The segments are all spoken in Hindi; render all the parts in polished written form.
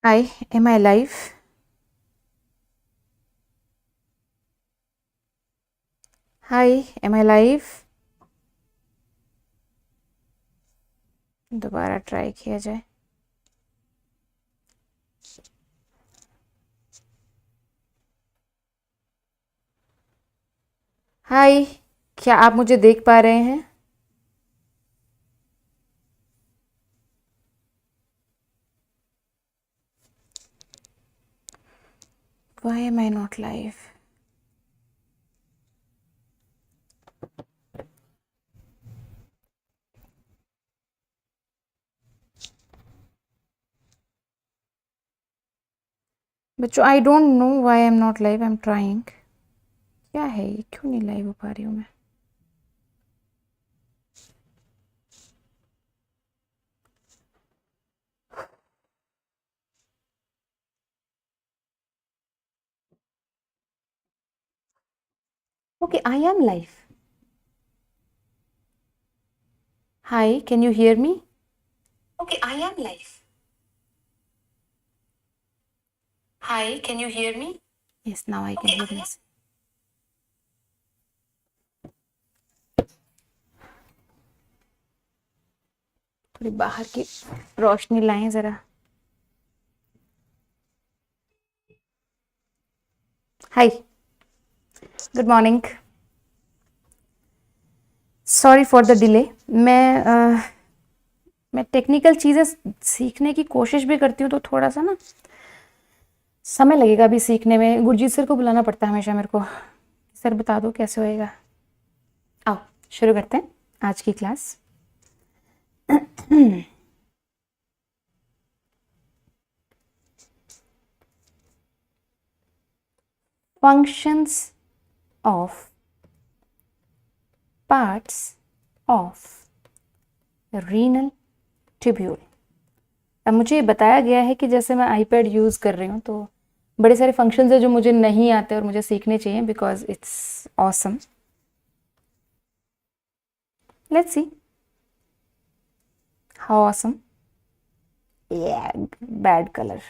Hi, am I live? Hi, am I live? दोबारा ट्राई किया जाए. हाय, क्या आप मुझे देख पा रहे हैं? Why am I not live? बच्चों, I don't know why I'm not live. I'm trying. क्या है ये? क्यों नहीं लाइव हो पा रही हूँ मैं? Okay, I am live. Hi, can you hear me? Okay, I am live. Hi, can you hear me? Yes, now I can hear you. थोड़ी बाहर की रोशनी लाएं जरा. Hi, good morning. Sorry for the delay. मैं टेक्निकल चीज़ें सीखने की कोशिश भी करती हूँ, तो थोड़ा सा ना समय लगेगा अभी सीखने में. गुरजीत सर को बुलाना पड़ता है हमेशा मेरे को. सर बता दो कैसे होएगा. आओ शुरू करते हैं आज की class. Functions of parts of renal tubule. अब मुझे बताया गया है कि जैसे मैं आईपैड यूज़ कर रही हूँ, तो बड़े सारे फंक्शंस है जो मुझे नहीं आते और मुझे सीखने चाहिए, because it's awesome. Let's see how awesome. Bad colour.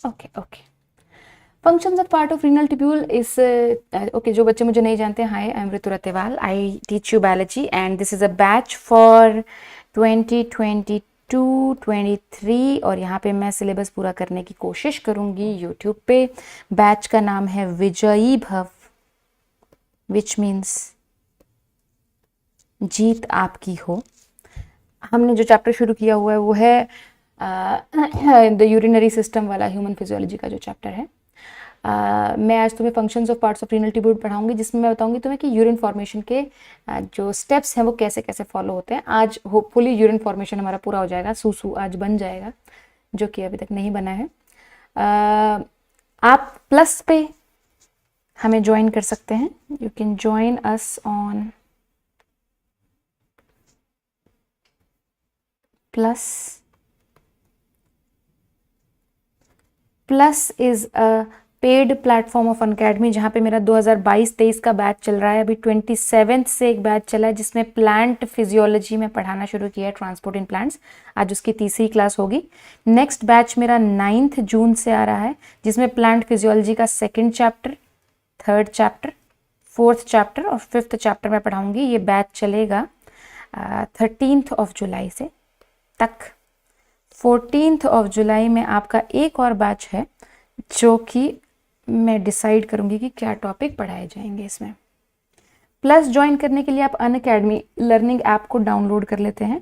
Okay. Functions of part of renal tubule is okay. जो बच्चे मुझे नहीं जानते, hi, I am Ritu Ratewal. I teach you biology and this is a batch for 2022-23, और यहाँ पे मैं सिलेबस पूरा करने की कोशिश करूँगी यूट्यूब पे. बैच का नाम है विजयी भव, विच मीन्स जीत आपकी हो. हमने जो चैप्टर शुरू किया हुआ है वो है द यूरिनरी सिस्टम वाला, ह्यूमन फिजियोलॉजी का जो चैप्टर है. मैं आज तुम्हें functions of parts of renal tubule पढ़ाऊंगी, जिसमें मैं बताऊंगी तुम्हें कि यूरिन फॉर्मेशन के जो स्टेप्स हैं वो कैसे कैसे फॉलो होते हैं. आज होपफुली यूरिन फॉर्मेशन हमारा पूरा हो जाएगा, सूसू आज बन जाएगा, जो कि अभी तक नहीं बना है. आप प्लस पे हमें ज्वाइन कर सकते हैं. You can join us on plus is a paid platform of Unacademy, जहाँ पे मेरा 2022-23 का बैच चल रहा है. अभी 27 से एक बैच चला है जिसमें प्लांट फिजियोलॉजी में पढ़ाना शुरू किया है, ट्रांसपोर्ट इन प्लांट्स. आज उसकी तीसरी क्लास होगी. नेक्स्ट बैच मेरा 9 जून से आ रहा है, जिसमें प्लांट फिजियोलॉजी का 2nd chapter, 3rd chapter, 4th chapter और 5th चैप्टर में पढ़ाऊंगी. ये बैच चलेगा 13 जुलाई से तक. 14 जुलाई में आपका एक और बैच है, जो कि मैं डिसाइड करूंगी कि क्या टॉपिक पढ़ाए जाएंगे इसमें. प्लस ज्वाइन करने के लिए आप अनअकैडमी लर्निंग ऐप को डाउनलोड कर लेते हैं.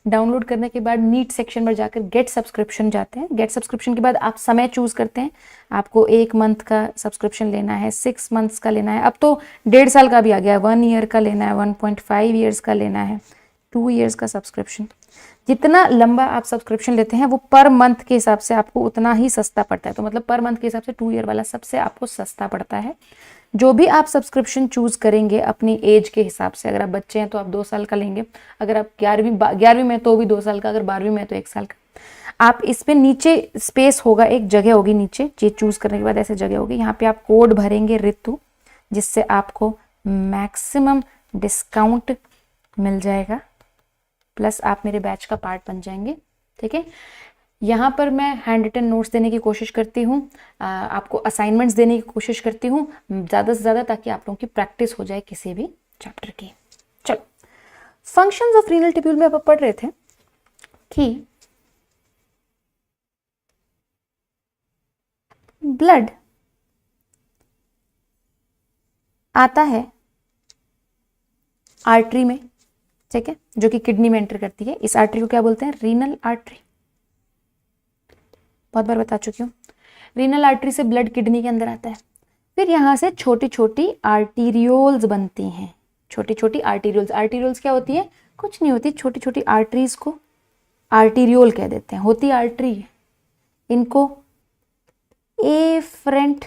डाउनलोड करने के बाद नीट सेक्शन पर जाकर गेट सब्सक्रिप्शन जाते हैं. गेट सब्सक्रिप्शन के बाद आप समय चूज करते हैं. आपको 1 मंथ का सब्सक्रिप्शन लेना है, 6 मंथ्स का लेना है, अब तो 1.5 साल का भी आ गया, 1 ईयर का लेना है, 1.5 ईयर्स का लेना है, 2 ईयर्स का सब्सक्रिप्शन. जितना लंबा आप सब्सक्रिप्शन लेते हैं वो पर मंथ के हिसाब से आपको उतना ही सस्ता पड़ता है. तो मतलब पर मंथ के हिसाब से 2 ईयर वाला सबसे आपको सस्ता पड़ता है. जो भी आप सब्सक्रिप्शन चूज करेंगे अपनी एज के हिसाब से, अगर आप बच्चे हैं तो आप 2 साल का लेंगे, अगर आप 11वीं में तो भी 2 साल का, अगर 12वीं में तो 1 साल का. आप इस पे नीचे स्पेस होगा, एक जगह होगी नीचे, ये चूज करने के बाद ऐसे जगह होगी, यहाँ पे आप कोड भरेंगे ऋतु, जिससे आपको मैक्सिमम डिस्काउंट मिल जाएगा, प्लस आप मेरे बैच का पार्ट बन जाएंगे। ठीक है, यहाँ पर मैं हैंड रिटन नोट्स देने की कोशिश करती हूँ, आपको असाइनमेंट्स देने की कोशिश करती हूँ ज़्यादा से ज़्यादा, ताकि आप लोगों की प्रैक्टिस हो जाए किसी भी चैप्टर की। चलो, फंक्शंस ऑफ रीनल ट्यूब्यूल में आप पढ़ रहे थे कि ब्लड आता है आर्टरी में, ठीक है, जो कि किडनी में एंटर करती है। इस आर्टरी को क्या बोलते हैं? Renal artery. बहुत बार बता चुकी हूँ। रीनल आर्टरी से ब्लड किडनी के अंदर आता है, फिर यहाँ से छोटी छोटी आर्टीरियोल्स बनती हैं। छोटी छोटी आर्टीरियोल्स, आर्टीरियोल्स क्या होती है? कुछ नहीं होती, छोटी छोटी आर्टरीज को आर्टीरियोल कह देते हैं। होती आर्टरी, इनको एफरेंट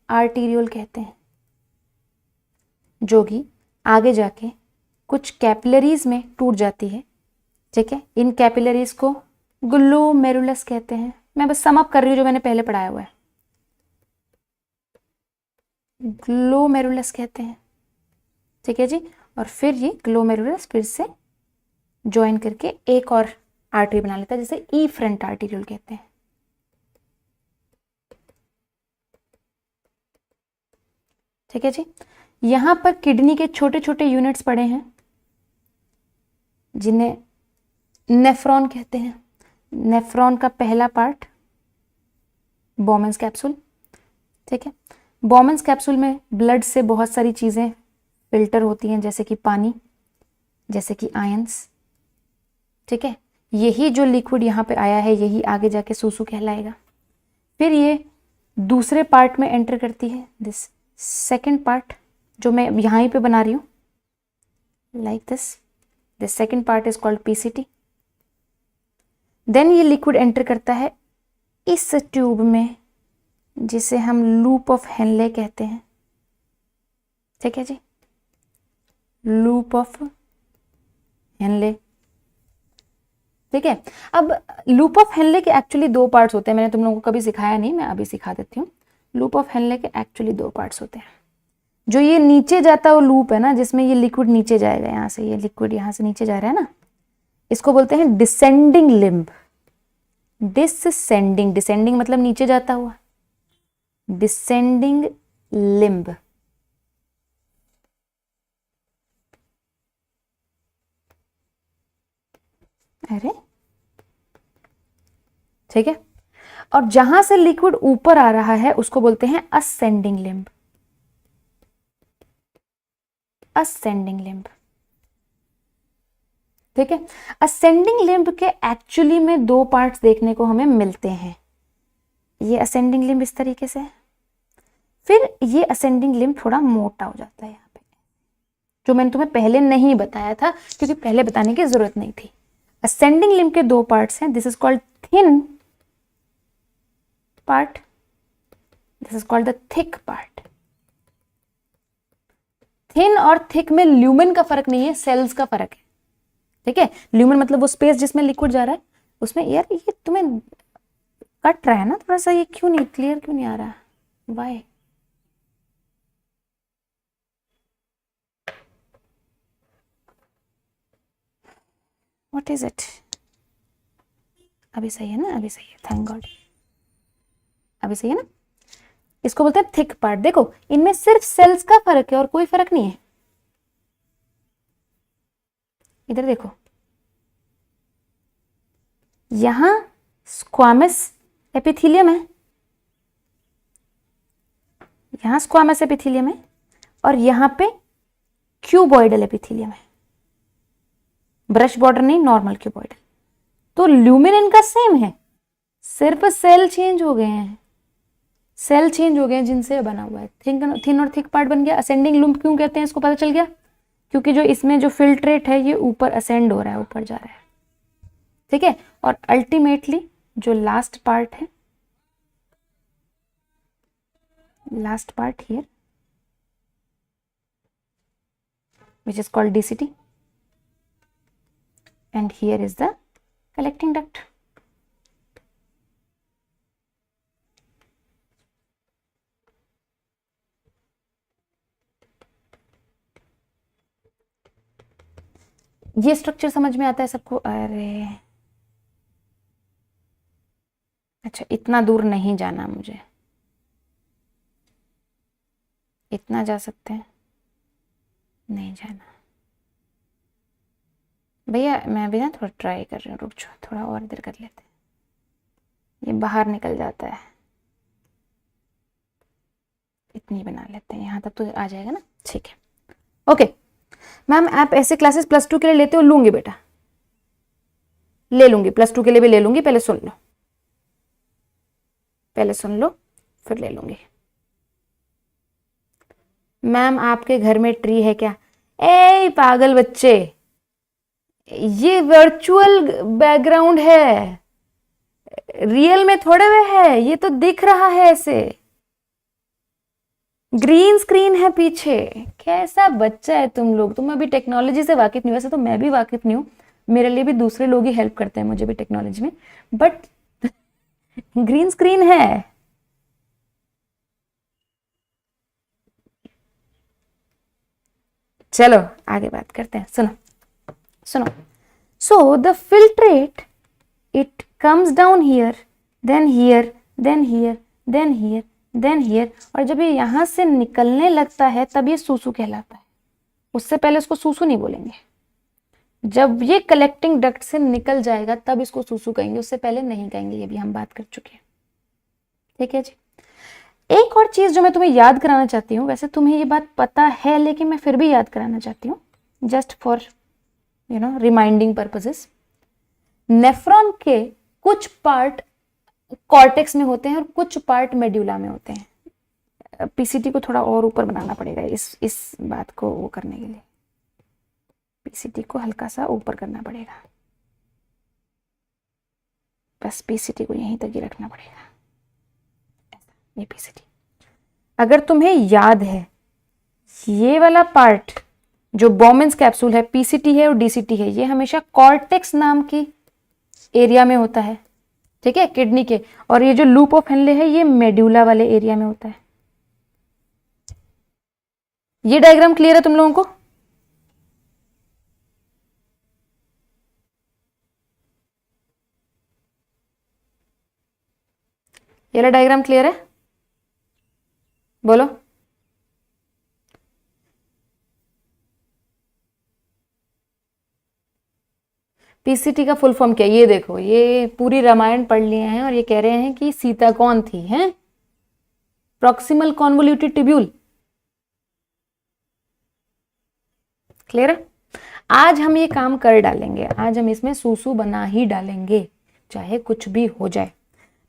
आर्टीरियोल कहते हैं, जो कि आगे जाके कुछ कैपिलरीज में टूट जाती है। ठीक है, इन कैपिलरीज को ग्लोमेरुलस कहते हैं। मैं बस सम अप कर रही हूँ जो मैंने पहले पढ़ाया हुआ है। ग्लोमेरुलस कहते हैं, ठीक है जी। और फिर ये ग्लोमेरुलस फिर से ज्वाइन करके एक और आर्टरी बना लेता है, जिसे ईफ्रंट आर्टीरियोल कहते हैं। ठीक है जी। यहां पर किडनी के छोटे छोटे यूनिट्स पड़े हैं, जिन्हें नेफ्रॉन कहते हैं। नेफ्रॉन का पहला पार्ट बॉमन्स कैप्सूल। ठीक है, बॉमन्स कैप्सूल में ब्लड से बहुत सारी चीजें फिल्टर होती हैं, जैसे कि पानी, जैसे कि आयंस। ठीक है, यही जो लिक्विड यहाँ पे आया है, यही आगे जाके सूसू कहलाएगा। फिर ये दूसरे पार्ट में एंटर करती है, दिस सेकेंड पार्ट, जो मैं यहाँ पे बना रही हूँ, like this second part is called PCT. देन ये लिक्विड एंटर करता है इस ट्यूब में, जिसे हम लूप ऑफ हेनले कहते हैं। ठीक है जी, लूप ऑफ हेनले। ठीक है, अब लूप ऑफ हेनले के एक्चुअली दो पार्ट्स होते हैं। मैंने तुम लोगों को कभी सिखाया नहीं, मैं अभी सिखा देती हूँ। लूप ऑफ हेनले के एक्चुअली दो पार्ट्स होते हैं। जो ये नीचे जाता है वो लूप है ना, जिसमें ये लिक्विड नीचे जाएगा, यहाँ से ये लिक्विड यहाँ से नीचे जा रहा है ना, इसको बोलते हैं डिसेंडिंग लिम्ब। डिसेंडिंग, डिसेंडिंग मतलब नीचे जाता हुआ, डिसेंडिंग लिम्ब। अरे ठीक है, और जहां से लिक्विड ऊपर आ रहा है उसको बोलते हैं असेंडिंग लिम्ब। असेंडिंग लिम्ब, ठीक है। असेंडिंग लिम्ब के एक्चुअली में दो पार्ट्स देखने को हमें मिलते हैं। ये असेंडिंग लिम्ब इस तरीके से है, फिर ये असेंडिंग लिम्ब थोड़ा मोटा हो जाता है यहाँ पे, जो मैंने तुम्हें पहले नहीं बताया था, क्योंकि पहले बताने की जरूरत नहीं थी। असेंडिंग लिम्ब के दो पार्ट्स हैं, this is called thin part, this is called the thick part. Thin और थिक में ल्यूमेन का फर्क नहीं है, सेल्स का फर्क है। ठीक है, ल्यूमेन मतलब वो स्पेस जिसमें लिक्विड जा रहा है, उसमें यार ये तुम्हें कट रहा है ना थोड़ा सा, ये क्यों नहीं क्लियर, क्यों नहीं आ रहा, वाई? What is it? अभी सही है ना? अभी सही है, थैंक गॉड, अभी सही है ना? इसको बोलते हैं थिक पार्ट। देखो, इनमें सिर्फ सेल्स का फर्क है और कोई फर्क नहीं है। इधर देखो, यहां स्क्वामस एपिथेलियम है, यहां स्क्वामस एपिथेलियम है, और यहां पे क्यूबॉइडल एपिथेलियम है। ब्रश बॉर्डर नहीं, नॉर्मल क्यूबॉइडल। तो ल्यूमेन इनका सेम है, सिर्फ सेल चेंज हो गए हैं, सेल चेंज हो गए हैं जिनसे बना हुआ है। थिन और थिक पार्ट बन गया। असेंडिंग लिम्ब क्यों कहते हैं इसको पता चल गया, क्योंकि जो इसमें जो फिल्ट्रेट है ये ऊपर असेंड हो रहा है, ऊपर जा रहा है। ठीक है, और अल्टीमेटली जो लास्ट पार्ट है, last part here which is called DCT, and here is the collecting duct. ये स्ट्रक्चर समझ में आता है सबको? अरे अच्छा, इतना दूर नहीं जाना मुझे, इतना जा सकते हैं, नहीं जाना भैया। मैं भी ना थोड़ा ट्राई कर रही हूँ, रुक जाओ, थोड़ा और देर कर लेते हैं। ये बाहर निकल जाता है, इतनी बना लेते हैं, यहाँ तक तो आ जाएगा ना, ठीक है। ओके मैम, आप ऐसे क्लासेस +2 के लिए लेते हो? लूंगी बेटा, ले लूंगी, +2 के लिए भी ले लूंगी, पहले सुन लो, पहले सुन लो फिर ले लूंगी। मैम आपके घर में ट्री है क्या? ए पागल बच्चे, ये वर्चुअल बैकग्राउंड है, रियल में थोड़े वे है, ये तो दिख रहा है ऐसे, ग्रीन स्क्रीन है पीछे। कैसा बच्चा है तुम लोग, तुम अभी टेक्नोलॉजी से वाकिफ नहीं। वैसे तो मैं भी वाकिफ नहीं हूँ, मेरे लिए भी दूसरे लोग ही हेल्प करते हैं मुझे भी टेक्नोलॉजी में, बट ग्रीन स्क्रीन है। चलो आगे बात करते हैं, सुनो सुनो। So the filtrate it comes down here, then here, then here, then here, then here, और जब ये यहां से निकलने लगता है तब ये सूसू कहलाता है। उससे पहले उसको सूसू नहीं बोलेंगे, जब ये कलेक्टिंग डक्ट से निकल जाएगा तब इसको सूसू कहेंगे, उससे पहले नहीं कहेंगे, ये भी हम बात कर चुके हैं। ठीक है जी। एक और चीज जो मैं तुम्हें याद कराना चाहती हूँ, वैसे तुम्हें ये बात पता है लेकिन मैं फिर भी याद कराना चाहती हूँ, just for reminding purposes. Nephron के कुछ पार्ट कॉर्टेक्स में होते हैं और कुछ पार्ट मेड्यूला में होते हैं। पीसीटी को थोड़ा और ऊपर बनाना पड़ेगा इस बात को वो करने के लिए, पीसीटी को हल्का सा ऊपर करना पड़ेगा, बस पीसीटी को यहीं तक ही रखना पड़ेगा, ये पीसीटी। अगर तुम्हें याद है, ये वाला पार्ट जो बोमेंस कैप्सूल है, पीसीटी है और डीसीटी है, ये हमेशा कॉर्टेक्स नाम की एरिया में होता है, ठीक है, किडनी के। और ये जो लूप ऑफ हेनले है, ये मेड्यूला वाले एरिया में होता है। ये डायग्राम क्लियर है तुम लोगों को? ये वाला डायग्राम क्लियर है? बोलो। पीसीटी का फुल फॉर्म क्या है? ये देखो, ये पूरी रामायण पढ़ लिए हैं और ये कह रहे हैं कि सीता कौन थी, हैं? Proximal convoluted tubule. क्लियर है? आज हम ये काम कर डालेंगे, आज हम इसमें सूसू बना ही डालेंगे, चाहे कुछ भी हो जाए।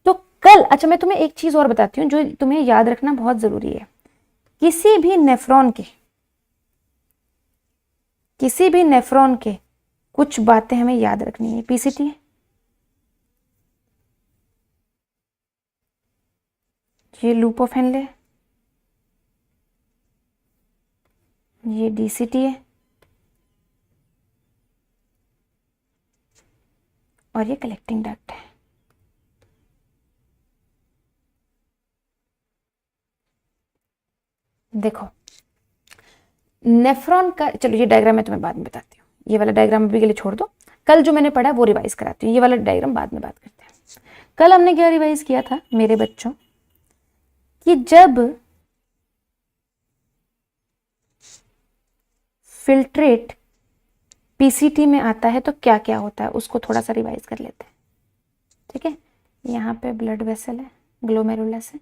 तो कल, अच्छा मैं तुम्हें एक चीज और बताती हूँ जो तुम्हें याद रखना बहुत जरूरी है। किसी भी नेफ्रॉन के कुछ बातें हमें याद रखनी है। पीसीटी है, ये लूप ऑफ हेनले है, ये डीसीटी है, और ये कलेक्टिंग डक्ट है। देखो नेफ्रॉन का, चलो ये डायग्राम मैं तुम्हें बाद में बताती हूँ, ये वाला डायग्राम अभी के लिए छोड़ दो, कल जो मैंने पढ़ा वो रिवाइज कराती हूँ, ये वाला डायग्राम बाद में बात करते हैं। कल हमने क्या रिवाइज किया था मेरे बच्चों, कि जब फिल्ट्रेट पीसीटी में आता है तो क्या क्या होता है, उसको थोड़ा सा रिवाइज कर लेते हैं। ठीक है, यहाँ पे ब्लड वेसल है, ग्लोमेरुलस है।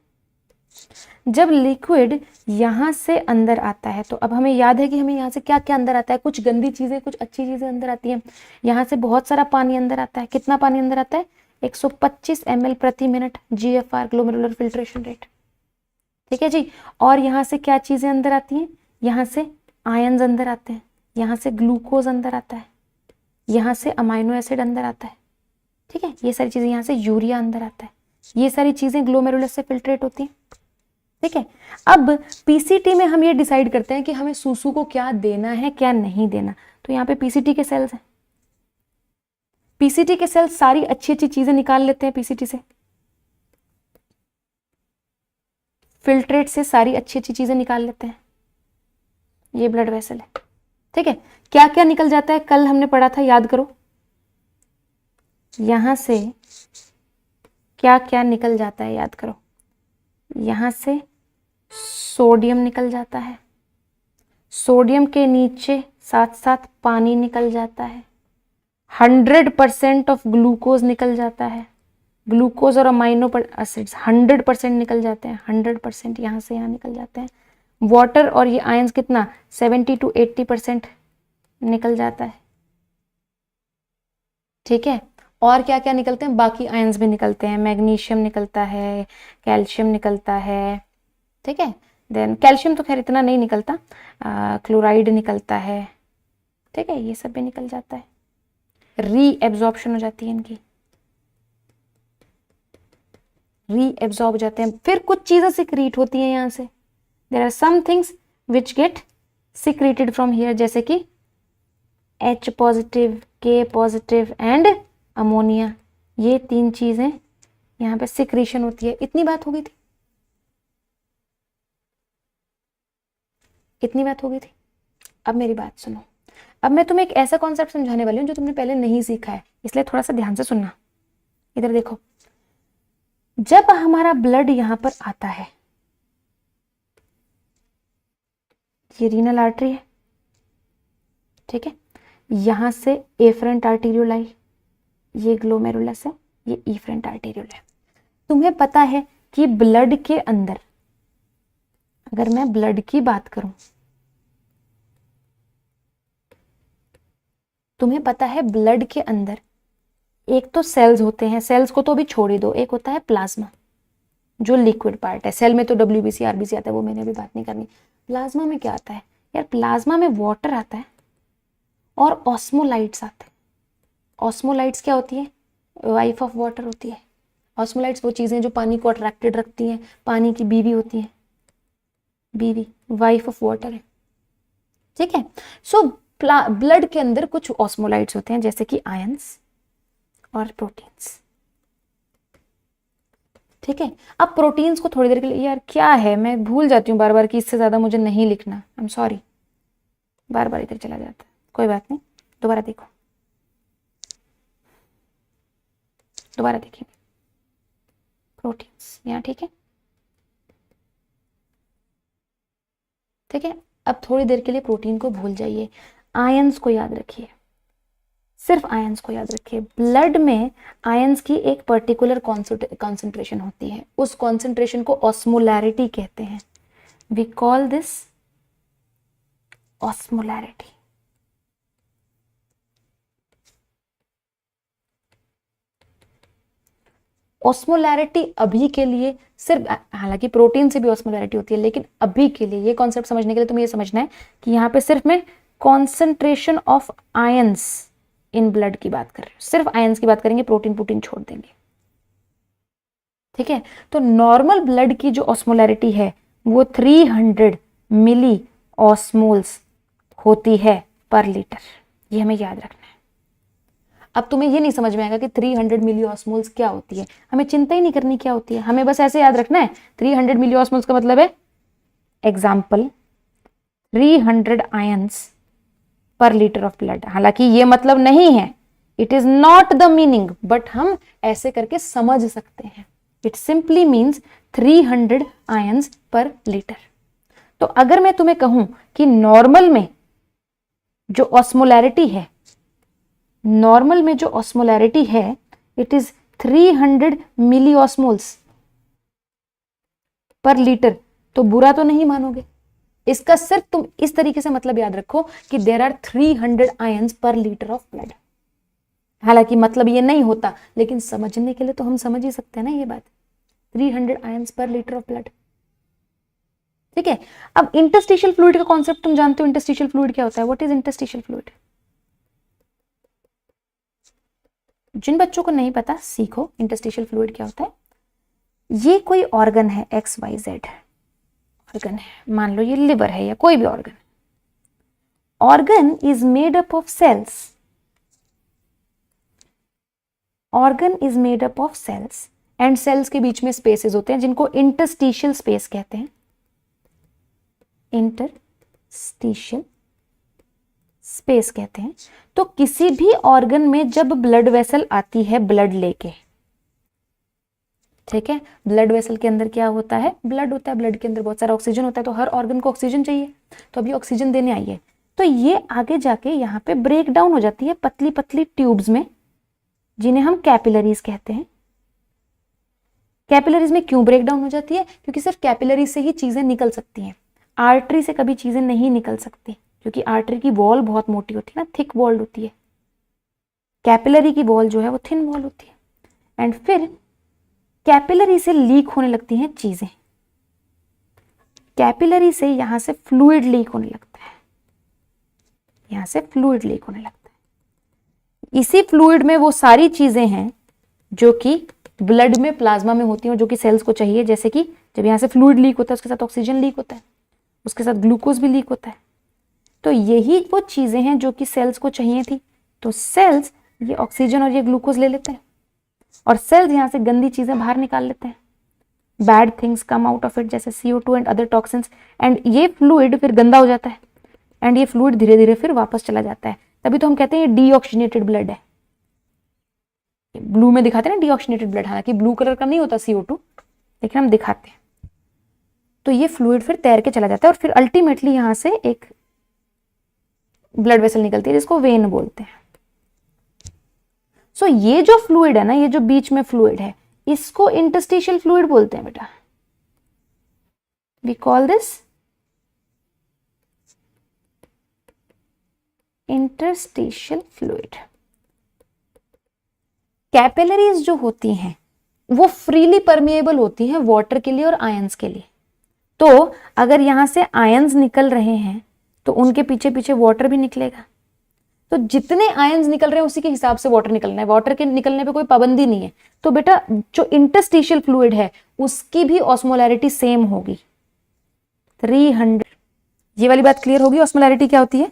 जब लिक्विड यहां से अंदर आता है तो अब हमें याद है कि हमें यहाँ से क्या क्या अंदर आता है, कुछ गंदी चीजें, कुछ अच्छी चीजें अंदर आती हैं। यहाँ से बहुत सारा पानी अंदर आता है। कितना पानी अंदर आता है? 125 ml प्रति minute, GFR, glomerular filtration rate. ठीक है जी। और यहाँ से क्या चीजें अंदर आती हैं? यहाँ से आयन्स अंदर आते हैं, यहाँ से ग्लूकोज अंदर आता है, यहाँ से अमाइनो एसिड अंदर आता है। ठीक है, ये सारी चीजें, यहाँ से यूरिया अंदर आता है, ये सारी चीजें ग्लोमेरुलस से फिल्ट्रेट होती हैं। ठीक है, अब पीसीटी में हम ये डिसाइड करते हैं कि हमें सूसू को क्या देना है क्या नहीं देना। तो यहाँ पे पीसीटी के सेल्स हैं, पीसीटी के सेल्स सारी अच्छी अच्छी चीजें निकाल लेते हैं पीसीटी से, फिल्ट्रेट से सारी अच्छी अच्छी चीजें निकाल लेते हैं। ये ब्लड वेसल है, ठीक है, क्या क्या निकल जाता है, कल हमने पढ़ा था, याद करो, यहां से क्या क्या निकल जाता है, याद करो, यहां से सोडियम निकल जाता है, सोडियम के नीचे साथ साथ पानी निकल जाता है, 100% ऑफ ग्लूकोज निकल जाता है, ग्लूकोज और अमाइनो एसिड्स 100% निकल जाते हैं, 100% यहाँ से यहाँ निकल जाते हैं, वाटर और ये आयंस कितना 70 to 80% निकल जाता है। ठीक है, और क्या क्या निकलते हैं, बाकी आयंस भी निकलते हैं, मैग्नीशियम निकलता है, कैल्शियम निकलता है। ठीक है, देन कैल्शियम तो खैर इतना नहीं निकलता, क्लोराइड निकलता है। ठीक है, ये सब भी निकल जाता है, री एब्जॉर्प्शन हो जाती है इनकी, री एब्जॉर्ब हो जाते हैं। फिर कुछ चीजें सिक्रीट होती हैं यहाँ से, there are some things which get secreted from here, जैसे कि H positive, K positive and ammonia, ये 3 चीजें यहाँ पे सिक्रीशन होती है। इतनी बात हो गई थी, इतनी बात हो गई थी। अब मेरी बात सुनो, अब मैं तुम्हें एक ऐसा कॉन्सेप्ट समझाने वाली हूँ जो तुमने पहले नहीं सीखा है, इसलिए थोड़ा सा ध्यान से सुनना। इधर देखो, जब हमारा ब्लड यहां पर आता है, ये रीनल आर्टरी है, ठीक है, यहां से एफरेंट आर्टीरियोल आई, ये ग्लोमेरुलस है, ये इफरेंट आर्टीरियोल है। तुम्हें पता है कि ब्लड के अंदर, अगर मैं ब्लड की बात करूं, तुम्हें पता है ब्लड के अंदर एक तो सेल्स होते हैं, सेल्स को तो अभी छोड़ ही दो, एक होता है प्लाज्मा जो लिक्विड पार्ट है, सेल में तो WBC RBC आता है, वो मैंने अभी बात नहीं करनी। प्लाज्मा में क्या आता है यार, प्लाज्मा में वाटर आता है और ऑस्मोलाइट्स आते हैं। ऑस्मोलाइट्स क्या होती है, वाइफ ऑफ वाटर होती है। ऑस्मोलाइट्स वो चीजें जो पानी को अट्रैक्टेड रखती हैं, पानी की बीवी होती है, बीवी वाइफ ऑफ वाटर है। ठीक है, सो ब्लड के अंदर कुछ ऑस्मोलाइट्स होते हैं, जैसे कि आयंस और प्रोटीन्स। ठीक है, अब प्रोटीन्स को थोड़ी देर के लिए, यार क्या है, मैं भूल जाती हूँ बार बार कि इससे ज्यादा मुझे नहीं लिखना, आई एम सॉरी, बार बार इधर चला जाता है, कोई बात नहीं, दोबारा देखो, दोबारा देखेंगे प्रोटीन्स यहाँ। ठीक है, ठीक है, अब थोड़ी देर के लिए प्रोटीन को भूल जाइए, आयंस को याद रखिए, सिर्फ आयंस को याद रखिए। ब्लड में आयंस की एक पर्टिकुलर कॉन्सेंट्रेशन होती है, उस कॉन्सेंट्रेशन को ऑस्मोलैरिटी कहते हैं। We call this osmolarity. Osmolarity अभी के लिए सिर्फ, हालांकि प्रोटीन से भी ऑस्मोलैरिटी होती है, लेकिन अभी के लिए ये कॉन्सेप्ट समझने के लिए तुम्हें ये समझना है कि यहाँ पे सिर्फ मैं concentration of ions in blood की बात कर रहे हो, सिर्फ आयंस की बात करेंगे, प्रोटीन छोड़ देंगे। ठीक है, तो नॉर्मल ब्लड की जो ऑस्मोलैरिटी है वो 300 मिली ऑस्मोल्स होती है पर लीटर, ये हमें याद रखना है। अब तुम्हें ये नहीं समझ में आएगा कि 300 मिली ऑस्मोल्स क्या होती है, हमें चिंता ही नहीं करनी क्या होती है, हमें बस ऐसे याद रखना है 300 मिली ऑस्मोल्स का मतलब है एग्जाम्पल 300 आयंस पर लीटर ऑफ ब्लड। हालांकि ये मतलब नहीं है, it is not the meaning, but हम ऐसे करके समझ सकते हैं। इट सिंपली मीन्स 300 आयंस पर लीटर। तो अगर मैं तुम्हें कहूं कि नॉर्मल में जो ऑस्मोलैरिटी है, नॉर्मल में जो ऑस्मोलैरिटी है इट इज 300 मिली ऑस्मोल्स पर लीटर, तो बुरा तो नहीं मानोगे। इसका सिर्फ तुम इस तरीके से मतलब याद रखो कि देयर आर 300 आयंस पर लीटर ऑफ ब्लड। हालांकि मतलब ये नहीं होता, लेकिन समझने के लिए तो हम समझ ही सकते हैं ना ये बात, 300 आयंस पर लीटर ऑफ ब्लड। ठीक है, अब इंटरस्टिशियल फ्लूइड का कॉन्सेप्ट तुम जानते हो, इंटरस्टिशियल फ्लूइड क्या होता है, व्हाट इज इंटरस्टिशियल फ्लूइड? जिन बच्चों को नहीं पता सीखो इंटरस्टिशियल फ्लूइड क्या होता है। ये कोई ऑर्गन है, XYZ ऑर्गन है, मान लो ये लिवर है या कोई भी organ. Organ is made up of cells, organ is made up of cells and cells के बीच में स्पेसेस होते हैं जिनको इंटरस्टिशियल स्पेस कहते हैं। इंटरस्टिशियल स्पेस कहते हैं। तो किसी भी ऑर्गन में जब ब्लड वेसल आती है ब्लड लेके, ठीक है, ब्लड वेसल के अंदर क्या होता है, ब्लड होता है, ब्लड के अंदर बहुत सारा ऑक्सीजन होता है, तो हर ऑर्गन को ऑक्सीजन चाहिए, तो अभी ऑक्सीजन देने आई है, तो ये आगे जाके यहाँ पे ब्रेक डाउन हो जाती है पतली पतली ट्यूब्स में, जिन्हें हम कैपिलरीज कहते हैं। कैपिलरीज में क्यों ब्रेक डाउन हो जाती है, क्योंकि सिर्फ कैपिलरी से ही चीजें निकल सकती हैं, आर्टरी से कभी चीजें नहीं निकल सकती, क्योंकि आर्टरी की वॉल बहुत मोटी होती है ना, थिक वॉल्ड होती है, कैपिलरी की वॉल जो है वो थिन वॉल होती है। एंड फिर कैपिलरी से लीक होने लगती हैं चीजें, कैपिलरी से यहां से फ्लूइड लीक होने लगता है, यहां से फ्लूइड लीक होने लगता है। इसी फ्लूइड में वो सारी चीजें हैं जो कि ब्लड में, प्लाज्मा में होती हैं, जो कि सेल्स को चाहिए, जैसे कि जब यहां से फ्लूइड लीक होता है उसके साथ ऑक्सीजन लीक होता है, उसके साथ ग्लूकोज भी लीक होता है। तो यही वो चीजें हैं जो कि सेल्स को चाहिए थी, तो सेल्स ये ऑक्सीजन और ये ग्लूकोज ले लेते हैं, और सेल्स यहां से गंदी चीजें बाहर निकाल लेते हैं, bad things come out of it, जैसे CO2 and other toxins, and ये फ्लूइड फिर गंदा हो जाता है, एंड ये फ्लूइड धीरे धीरे फिर वापस चला जाता है। तभी तो हम कहते हैं ये डीऑक्सीजनेटेड ब्लड है, ब्लू में दिखाते हैं ना डीऑक्सीजनेटेड ब्लड, हालांकि ब्लू कलर का नहीं होता CO2, लेकिन हम दिखाते हैं। तो ये फ्लूइड फिर तैर के चला जाता है, और फिर अल्टीमेटली यहां से एक ब्लड वेसल निकलती है जिसको वेन बोलते हैं। सो ये जो फ्लूइड है ना, ये जो बीच में फ्लूइड है, इसको इंटरस्टिशियल फ्लूइड बोलते हैं बेटा। We call this interstitial fluid. Capillaries जो होती हैं वो फ्रीली परमिएबल होती हैं वाटर के लिए और आयंस के लिए। तो अगर यहां से आयंस निकल रहे हैं तो उनके पीछे पीछे वाटर भी निकलेगा, तो जितने आयंस निकल रहे हैं उसी के हिसाब से वाटर निकलना है, वाटर के निकलने पे कोई पाबंदी नहीं है। तो बेटा जो इंटरस्टिशियल फ्लूइड है उसकी भी ऑस्मोलैरिटी सेम होगी 300। ये वाली बात क्लियर होगी, ऑस्मोलैरिटी क्या होती है।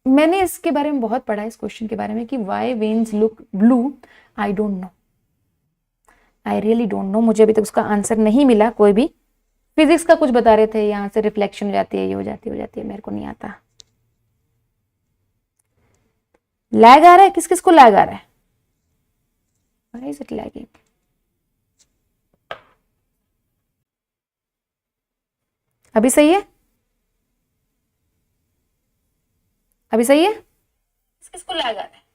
मैंने इसके बारे में बहुत पढ़ा, इस क्वेश्चन के बारे में कि why veins look blue, I don't know, I really don't know, मुझे अभी तक उसका आंसर नहीं मिला। कोई भी फिजिक्स का कुछ बता रहे थे, यहां से रिफ्लेक्शन हो जाती है, ये हो जाती है, मेरे को नहीं आता। लैग आ रहा है, किस किस को लैग आ रहा है, व्हाई इज इट लैगिंग। अभी सही है, अभी सही है, किस किस को लैग आ रहा है।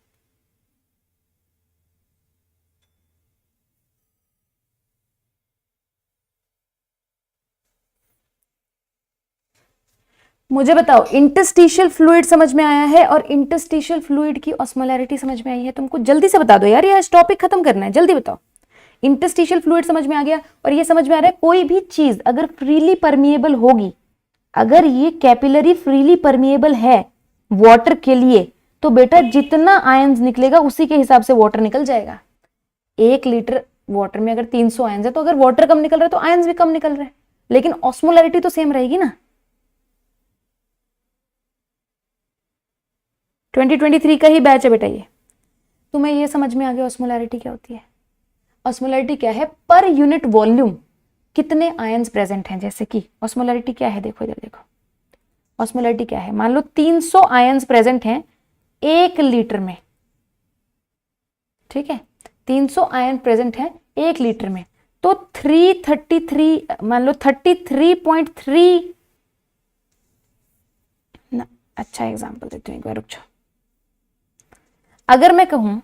मुझे बताओ, इंटरस्टिशियल फ्लूइड समझ में आया है और इंटरस्टिशियल फ्लूइड की ऑस्मोलैरिटी समझ में आई है। तुमको जल्दी से बता दो यार, ये टॉपिक खत्म करना है, जल्दी बताओ। इंटरस्टिशियल फ्लूइड समझ में आ गया, और ये समझ में आ रहा है कोई भी चीज अगर फ्रीली परमिएबल होगी, अगर ये कैपिलरी फ्रीली परमिएबल है वाटर के लिए, तो बेटा जितना आयंस निकलेगा उसी के हिसाब से वाटर निकल जाएगा। 1 लीटर वाटर में अगर 300 आयंस है, तो अगर वाटर कम निकल रहा है तो आयंस भी कम निकल रहे हैं, लेकिन ऑस्मोलैरिटी तो सेम रहेगी ना। 2023 का ही बैच है बेटा ये। तुम्हें ये समझ में आ गया ऑस्मोलैरिटी क्या होती है। ऑस्मोलैरिटी क्या है, पर यूनिट वॉल्यूम कितने आयंस प्रेजेंट हैं। जैसे कि ऑस्मोलैरिटी क्या है, देखो इधर देखो, ऑस्मोलैरिटी क्या है, मान लो 300 आयंस प्रेजेंट हैं 1 लीटर में, ठीक है, 300 आयन प्रेजेंट हैं 1 लीटर में, तो 333, मान लो 33.3, ना अच्छा एग्जांपल देती हूँ, एक बार रुक जाओ। अगर मैं कहूं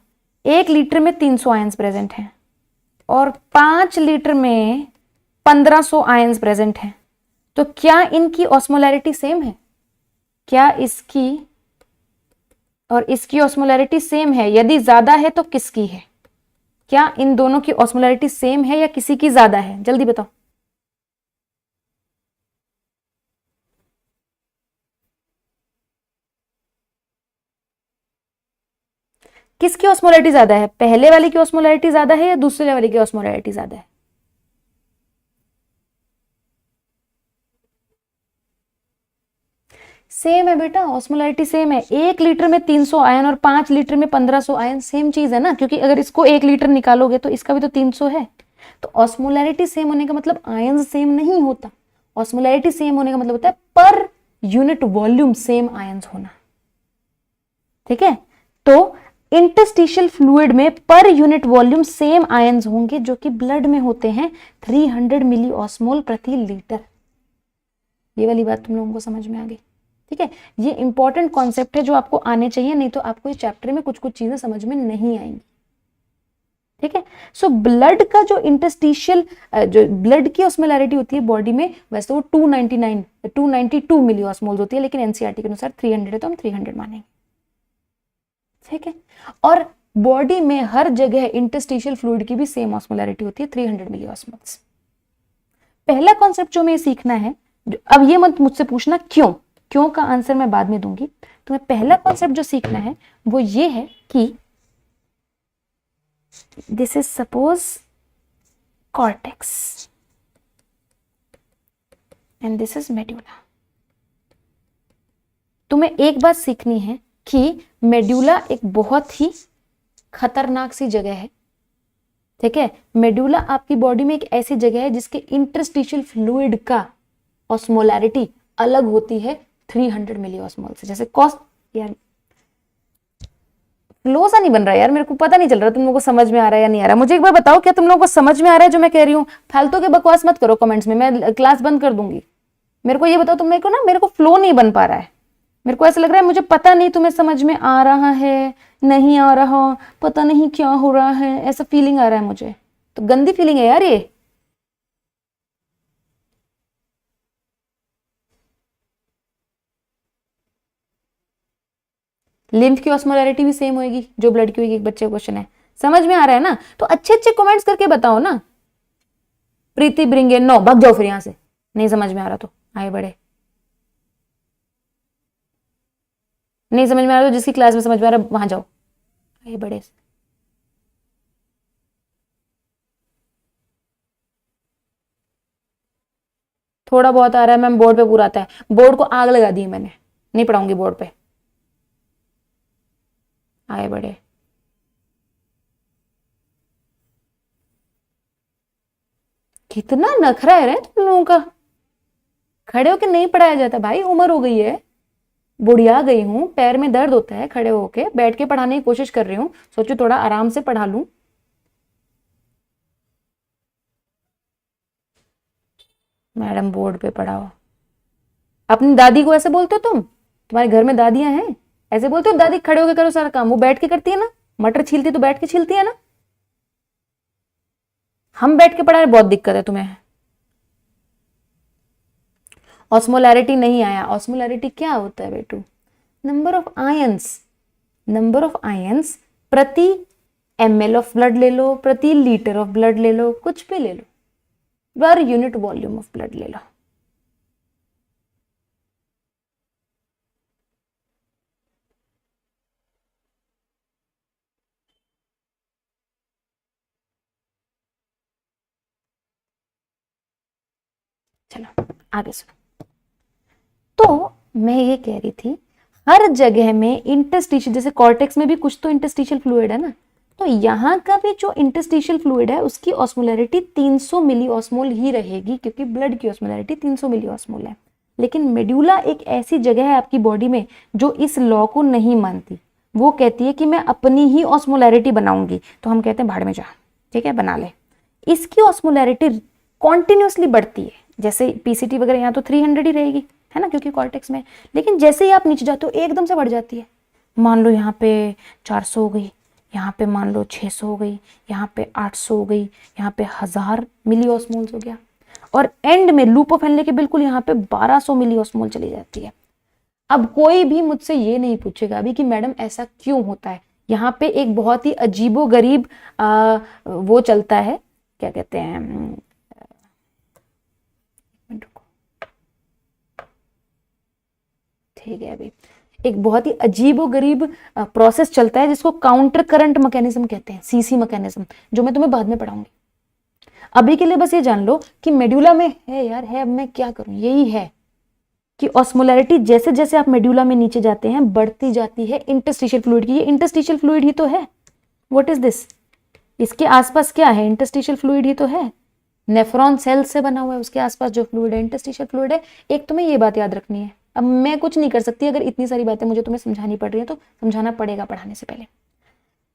1 लीटर में 300 आयंस प्रेजेंट हैं और 5 लीटर में 1500 आयंस प्रेजेंट हैं, तो क्या इनकी ऑस्मोलैरिटी सेम है, क्या इसकी और इसकी ऑस्मोलैरिटी सेम है। यदि ज्यादा है तो किसकी है, क्या इन दोनों की ऑस्मोलैरिटी सेम है या किसी की ज्यादा है, जल्दी बताओ। किसकी ऑस्मोलैरिटी ज्यादा है, पहले वाले की ऑस्मोलैरिटी ज्यादा है या दूसरे वाले की ऑस्मोलैरिटी ज्यादा है। सेम है बेटा, ऑस्मोलैरिटी सेम है। 1 लीटर में 300 आयन और 5 लीटर में 1500 आयन सेम चीज है ना, क्योंकि अगर इसको 1 लीटर निकालोगे तो इसका भी तो 300 है। तो ऑस्मोलैरिटी सेम होने का मतलब आयन सेम नहीं होता, ऑस्मोलैरिटी सेम होने का मतलब होता है per unit volume same ions होना। ठीक है, तो इंटरस्टिशियल फ्लूइड में per unit volume same ions होंगे जो कि ब्लड में होते हैं 300 मिली ऑस्मोल प्रति लीटर। ये वाली बात तुम लोगों को समझ में आ गई? ठीक है, ये इंपॉर्टेंट कॉन्सेप्ट है जो आपको आने चाहिए, नहीं तो आपको इस चैप्टर में कुछ कुछ चीजें समझ में नहीं आएंगी। ठीक है, सो ब्लड का जो इंटरस्टिशियल जो ब्लड की ऑस्मोलैरिटी होती है बॉडी में, वैसे वो 292 मिली ऑस्मोल्स होती है, लेकिन एनसीईआरटी के अनुसार 300 है तो हम 300 मानेंगे। ठीक है, और बॉडी में हर जगह इंटरस्टिशियल फ्लूइड की भी सेम ऑस्मोलैरिटी होती है 300 मिली ऑस्मोल्स। पहला कॉन्सेप्ट जो हमें सीखना है, अब ये मत मुझसे पूछना क्यों का आंसर मैं बाद में दूंगी, तुम्हें पहला कॉन्सेप्ट जो सीखना है वो ये है कि this is suppose cortex and this is medulla. तुम्हें एक बात सीखनी है कि मेड्यूला एक बहुत ही खतरनाक सी जगह है। ठीक है, मेड्यूला आपकी बॉडी में एक ऐसी जगह है जिसके इंटरस्टिशियल फ्लूइड का ऑस्मोलैरिटी अलग होती है 300 मिली ऑस्मोल से। जैसे यार फ्लो सा नहीं बन रहा यार, मेरे को पता नहीं चल रहा तुम लोगों को समझ में आ रहा है या नहीं आ रहा। मुझे एक बार बताओ, क्या तुम लोगों को समझ में आ रहा है जो मैं कह रही हूँ? फालतू के बकवास मत करो कमेंट्स में, मैं क्लास बंद कर दूंगी। मेरे को ये बताओ, तुम मेरे को फ्लो नहीं बन पा रहा है, मेरे को ऐसा लग रहा है मुझे पता नहीं तुम्हें समझ में आ रहा है नहीं आ रहा, पता नहीं क्या हो रहा है, ऐसा फीलिंग आ रहा है मुझे। तो गंदी फीलिंग है यार ये। लिम्फ की ऑस्मोलैरिटी भी सेम होगी जो ब्लड की होगी, एक बच्चे का क्वेश्चन है। समझ में आ रहा है ना? तो अच्छे अच्छे कमेंट्स करके बताओ ना। प्रीति ब्रिंगे नो, भाग जाओ फिर यहां से, नहीं समझ में आ रहा तो आए बड़े। नहीं समझ में आ रहा तो जिसकी क्लास में समझ में आ रहा है वहां जाओ, आए बड़े। थोड़ा बहुत आ रहा है मैम, बोर्ड पे पूरा आता है। बोर्ड को आग लगा दी मैंने, नहीं पढ़ाऊंगी बोर्ड पे, आए बड़े। कितना नखरा है रे तुम लोगों का, खड़े होके नहीं पढ़ाया जाता भाई, उम्र हो गई है, बुढ़िया गई हूं, पैर में दर्द होता है, खड़े होके बैठ के पढ़ाने की कोशिश कर रही हूँ, सोचो थोड़ा आराम से पढ़ा लूं। मैडम बोर्ड पे पढ़ाओ। अपनी दादी को ऐसे बोलते हो तुम? तुम्हारे घर में दादियां हैं, ऐसे बोलते हो दादी खड़े होके करो सारा काम? वो बैठ के करती है ना, मटर छीलती तो बैठ के छीलती है ना। हम बैठ के पढ़ा रहे, बहुत दिक्कत है तुम्हें। ऑस्मोलैरिटी नहीं आया, ऑस्मोलैरिटी क्या होता है बेटू? नंबर ऑफ आयंस प्रति ml ऑफ ब्लड ले लो, प्रति लीटर ऑफ ब्लड ले लो, कुछ भी ले लो, per unit volume of blood ले लो। चलो आगे सुनो। तो मैं ये कह रही थी, हर जगह में इंटरस्टिशियल, जैसे कॉर्टेक्स में भी कुछ तो इंटरस्टिशियल फ्लूइड है ना, तो यहाँ का भी जो इंटरस्टिशियल फ्लूइड है उसकी ऑस्मोलैरिटी 300 मिली ऑस्मोल ही रहेगी, क्योंकि ब्लड की ऑस्मोलैरिटी 300 मिली ऑस्मोल है। लेकिन मेड्यूला एक ऐसी जगह है आपकी बॉडी में जो इस लॉ को नहीं मानती। वो कहती है कि मैं अपनी ही ऑस्मोलैरिटी बनाऊंगी, तो हम कहते हैं भाड़ में जा, ठीक है बना ले। इसकी ऑस्मोलैरिटी कॉन्टिन्यूसली बढ़ती है, जैसे पीसीटी वगैरह यहाँ तो 300 ही रहेगी, है ना, क्योंकि कॉर्टेक्स में। लेकिन जैसे ही आप नीचे जाते हो एकदम से बढ़ जाती है। मान लो यहाँ पे 400 हो गई, यहाँ पे मान लो 600 हो गई, यहाँ पे 800 हो गई, यहाँ पे 1000 मिली ऑस्मोल्स हो गया, और एंड में लूप ऑफ हेनले के बिल्कुल यहाँ पे 1200 मिली ऑस्मोल चली जाती है। अब कोई भी मुझसे ये नहीं पूछेगा अभी कि मैडम ऐसा क्यों होता है। यहाँ पे एक बहुत ही अजीबो गरीब वो चलता है, क्या कहते हैं, ठीक है, अभी एक बहुत ही अजीबो गरीब प्रोसेस चलता है जिसको काउंटर करंट मैकेनिज्म कहते हैं, सीसी मैकेनिज्म, जो मैं तुम्हें बाद में पढ़ाऊंगी। अभी के लिए बस ये जान लो कि मेड्यूला में है यार, है, अब मैं क्या करूं, यही है कि ऑस्मोलैरिटी जैसे जैसे आप मेड्यूला में नीचे जाते हैं बढ़ती जाती है इंटरस्टिशियल फ्लूइड की। ये इंटरस्टिशियल फ्लूइड ही तो है। What is this? इसके आसपास क्या है? इंटरस्टिशियल फ्लूइड ही तो है। नेफ्रॉन सेल से बना हुआ है, उसके आसपास जो फ्लूइड है इंटरस्टिशियल फ्लूइड है। एक तुम्हें ये बात याद रखनी है, अब मैं कुछ नहीं कर सकती, अगर इतनी सारी बातें मुझे तुम्हें समझानी पड़ रही है तो समझाना पड़ेगा पढ़ाने से पहले।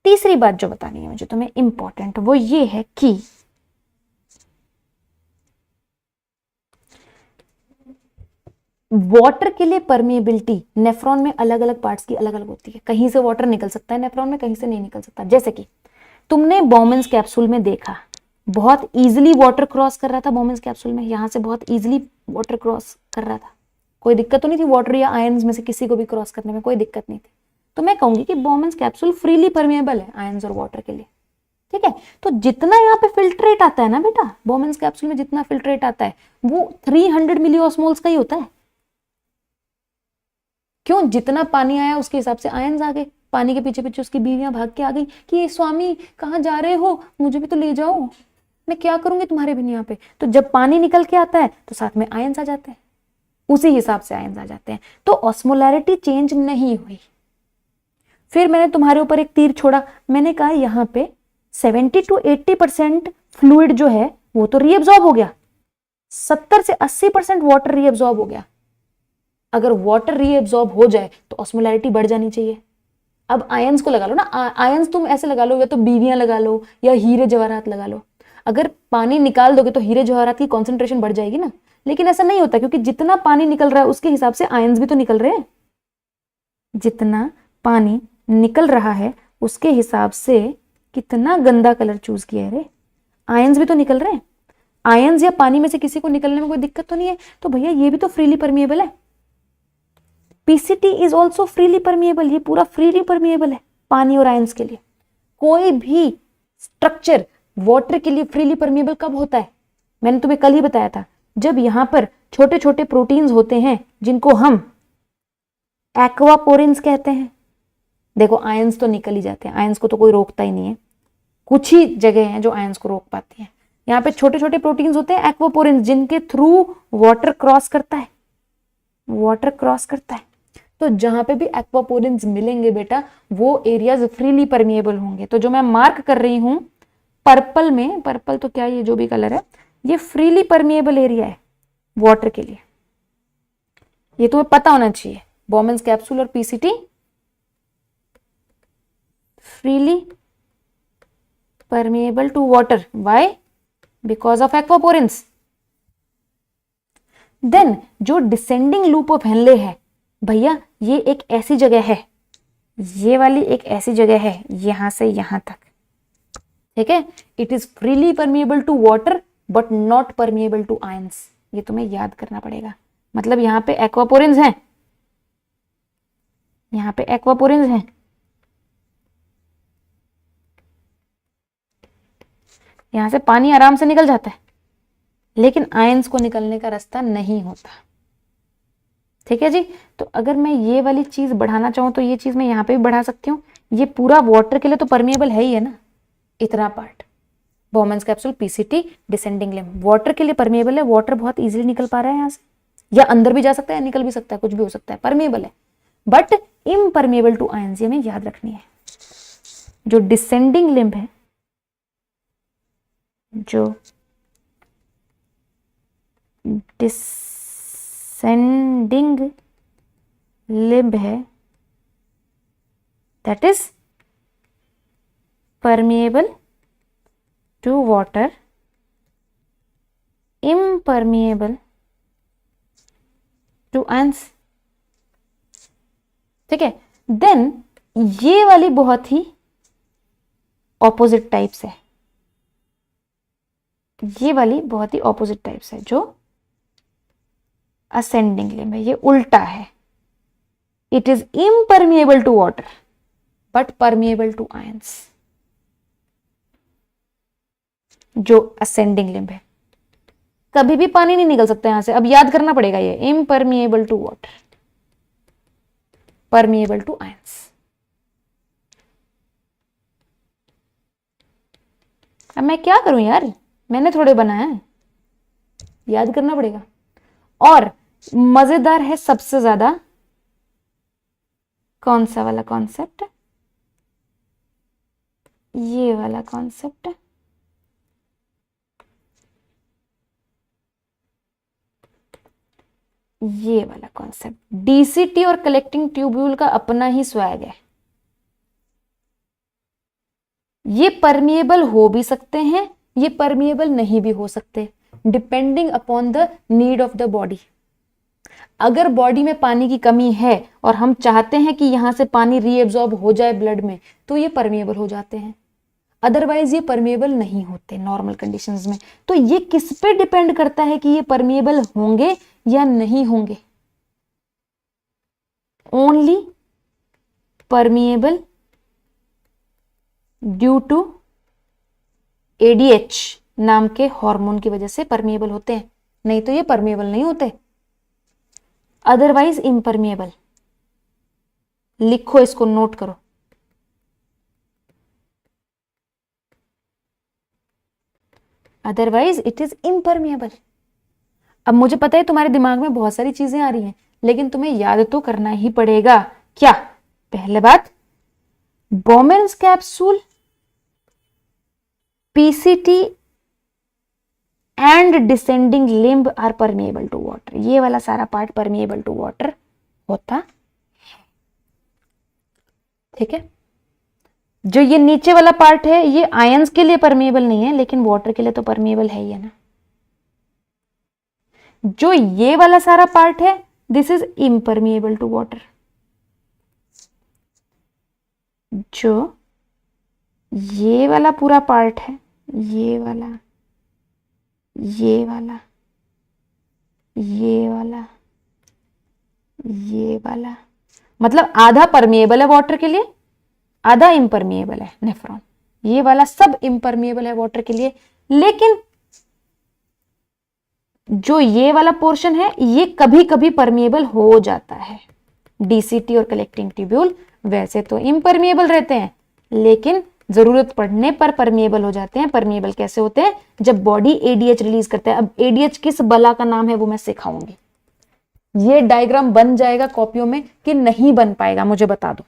तीसरी बात जो बतानी है मुझे तुम्हें इंपॉर्टेंट, वो ये है कि वाटर के लिए परमिएबिलिटी नेफ्रॉन में अलग अलग पार्ट्स की अलग अलग होती है। कहीं से वाटर निकल सकता है नेफ्रॉन में, कहीं से नहीं निकल सकता। जैसे कि तुमने बॉमन्स कैप्सूल में देखा, बहुत इजीली वाटर क्रॉस कर रहा था बॉमन्स कैप्सूल में, यहां से बहुत इजीली वाटर क्रॉस कर रहा था, कोई दिक्कत तो नहीं थी, वाटर या आयंस में से किसी को भी क्रॉस करने में कोई दिक्कत नहीं थी। तो मैं कहूंगी कि बॉमन्स कैप्सूल फ्रीली परमिएबल है आयंस और वाटर के लिए। ठीक है, तो जितना यहाँ पे फिल्ट्रेट आता है ना बेटा, बॉमन्स कैप्सूल में जितना फिल्ट्रेट आता है वो 300 मिलीऑस्मोल्स का ही होता है। क्यों? जितना पानी आया उसके हिसाब से आयंस आ गए, पानी के पीछे पीछे उसकी बीवियां भाग के आ गई कि स्वामी कहाँ जा रहे हो, मुझे भी तो ले जाओ, मैं क्या करूंगी तुम्हारे बिना यहाँ पे। तो जब पानी निकल के आता है तो साथ में आयंस आ जाते हैं, उसी हिसाब से आयंस आ जाते हैं, तो ऑस्मोलैरिटी चेंज नहीं हुई। फिर मैंने तुम्हारे ऊपर एक तीर छोड़ा, मैंने कहा यहाँ पे 70 to 80% फ्लूइड जो है वो तो रीएब्सॉर्ब हो गया, 70 से 80% वाटर रीएब्सॉर्ब हो गया। अगर वाटर रीएब्सॉर्ब हो जाए तो ऑस्मोलैरिटी बढ़ जानी चाहिए। अब आयंस को लगा लो ना, आयंस तुम ऐसे लगा लो, या तो बीवियां लगा लो या हीरे जवाहरात लगा लो। अगर पानी निकाल दोगे तो हीरे जवाहरात की कॉन्सेंट्रेशन बढ़ जाएगी ना, लेकिन ऐसा नहीं होता, क्योंकि जितना पानी निकल रहा है उसके हिसाब से आयंस भी तो निकल रहे हैं। जितना पानी निकल रहा है उसके हिसाब से, कितना गंदा कलर चूज किया है रे, आयंस भी तो निकल रहे हैं। आयंस या पानी में से किसी को निकलने में कोई दिक्कत तो नहीं है, तो भैया ये भी तो फ्रीली परमिएबल है। PCT is also freely permeable, ये पूरा फ्रीली परमिएबल है पानी और आयंस के लिए। कोई भी स्ट्रक्चर वाटर के लिए फ्रीली परमिएबल कब होता है? मैंने तुम्हें कल ही बताया था, जब यहां पर छोटे छोटे प्रोटीन्स होते हैं जिनको हम एक्वापोरिन्स कहते हैं। देखो आयंस तो निकल ही जाते हैं, आयंस को तो कोई रोकता ही नहीं है, कुछ ही जगह हैं जो आयंस को रोक पाती हैं। यहाँ पे छोटे छोटे प्रोटीन्स होते हैं एक्वापोरिन्स, जिनके थ्रू वाटर क्रॉस करता है, वाटर क्रॉस करता है। तो जहां पे भी एक्वापोरिन्स मिलेंगे बेटा, वो एरियाज फ्रीली परमिएबल होंगे। तो जो मैं मार्क कर रही हूं पर्पल में, पर्पल तो क्या, ये जो भी कलर है, ये फ्रीली परमिएबल एरिया है वाटर के लिए। ये तुम्हें पता होना चाहिए, बॉमन्स कैप्सूल और PCT freely permeable to water. Why? Because of aquaporins. Then जो डिसेंडिंग लूप ऑफ हेनले है भैया, ये एक ऐसी जगह है, ये वाली एक ऐसी जगह है यहां से यहां तक, ठीक है। It is freely permeable to water but not permeable to ions, ये तुम्हें याद करना पड़ेगा। मतलब यहां पे एक्वापोरिन्स हैं, यहां पे एक्वापोरिन्स हैं, यहां से पानी आराम से निकल जाता है, लेकिन आयंस को निकलने का रास्ता नहीं होता, ठीक है जी। तो अगर मैं ये वाली चीज बढ़ाना चाहूं तो ये चीज मैं यहां पे भी बढ़ा सकती हूँ। ये पूरा वाटर के लिए तो परमिएबल है ही है ना, इतना part Bowman's capsule PCT descending limb water के लिए परमिएबल है। वाटर बहुत इजीली निकल पा रहा है यहाँ से, या अंदर भी जा सकता है, निकल भी सकता है, कुछ भी हो सकता है, परमिएबल है, बट इम्परमिएबल टू आयंस, ये हमें याद रखनी है। जो डिसेंडिंग लिम्ब है, जो डिसेंडिंग लिम्ब है, that is permeable to water, impermeable to ions, ठीक है। देन ये वाली बहुत ही ऑपोजिट टाइप्स है, ये वाली बहुत ही ऑपोजिट टाइप्स है, जो असेंडिंग लिम्ब है, ये उल्टा है। It is impermeable to water but permeable to ions. जो असेंडिंग लिम्ब है, कभी भी पानी नहीं निकल सकता यहां से, अब याद करना पड़ेगा, ये impermeable to water, permeable to ions. अब मैं क्या करूं यार, मैंने थोड़े बनाया है, याद करना पड़ेगा। और मजेदार है सबसे ज्यादा कौन सा वाला कॉन्सेप्ट, ये वाला कॉन्सेप्ट। ये वाला कॉन्सेप्ट, डीसीटी और कलेक्टिंग ट्यूब्यूल का अपना ही स्वैग है। ये परमिएबल हो भी सकते हैं, ये परमिएबल नहीं भी हो सकते, depending upon the need of the body. अगर बॉडी में पानी की कमी है और हम चाहते हैं कि यहां से पानी रीएब्जॉर्ब हो जाए ब्लड में, तो ये परमिएबल हो जाते हैं, अदरवाइज ये परमिएबल नहीं होते नॉर्मल कंडीशंस में। तो ये किस पे डिपेंड करता है कि ये परमिएबल होंगे या नहीं होंगे? Only permeable due to ADH नाम के हार्मोन की वजह से परमिएबल होते हैं, नहीं तो ये परमिएबल नहीं होते, अदरवाइज इम्परमिएबल। लिखो, इसको नोट करो। Otherwise it is impermeable. अब मुझे पता है तुम्हारे दिमाग में बहुत सारी चीजें आ रही हैं, लेकिन तुम्हें याद तो करना ही पड़ेगा। क्या? पहले बात, Bowman's capsule, PCT and descending limb are permeable to water. ये वाला सारा पार्ट परमिएबल टू वाटर होता, ठीक है। जो ये नीचे वाला पार्ट है ये आयंस के लिए परमिएबल नहीं है, लेकिन वाटर के लिए तो परमिएबल है ही है ना। जो ये वाला सारा पार्ट है this is impermeable to water. जो ये वाला पूरा पार्ट है, ये वाला, ये वाला, ये वाला, ये वाला, मतलब आधा परमिएबल है वाटर के लिए, आधा इम्परमिएबल है नेफ्रॉन। ये वाला सब इम्परमिएबल है वाटर के लिए, लेकिन जो ये वाला पोर्शन है ये कभी कभी परमिएबल हो जाता है। डीसीटी और कलेक्टिंग ट्यूब्यूल वैसे तो इम्परमिएबल रहते हैं, लेकिन जरूरत पड़ने पर परमिएबल हो जाते हैं। परमिएबल कैसे होते हैं? जब बॉडी एडीएच रिलीज करता है। अब एडीएच किस बला का नाम है वो मैं सिखाऊंगी। ये डायग्राम बन जाएगा कॉपियों में कि नहीं बन पाएगा, मुझे बता दो।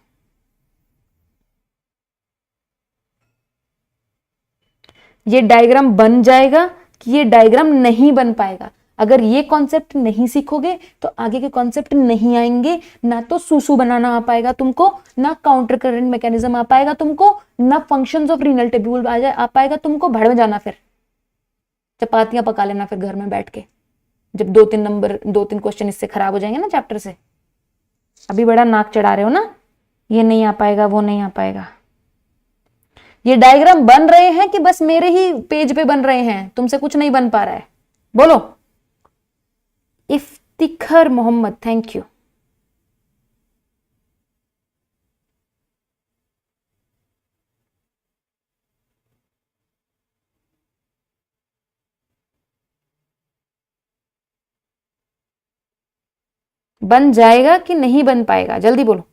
ये डायग्राम बन जाएगा कि ये डायग्राम नहीं बन पाएगा। अगर ये कॉन्सेप्ट नहीं सीखोगे तो आगे के कॉन्सेप्ट नहीं आएंगे। ना तो सूसू बनाना आ पाएगा तुमको, ना काउंटर करंट मैकेनिज्म आ पाएगा तुमको, ना फंक्शंस ऑफ रीनल ट्यूब्यूल आ पाएगा तुमको। भड़ में जाना, फिर चपातियां पका लेना फिर घर में बैठ के, जब 2-3 क्वेश्चन इससे खराब हो जाएंगे ना चैप्टर से। अभी बड़ा नाक चढ़ा रहे हो ना, ये नहीं आ पाएगा, वो नहीं आ पाएगा। ये डायग्राम बन रहे हैं कि बस मेरे ही पेज पे बन रहे हैं, तुमसे कुछ नहीं बन पा रहा है? बोलो। इफ्तिखर मोहम्मद, थैंक यू। बन जाएगा कि नहीं बन पाएगा? जल्दी बोलो।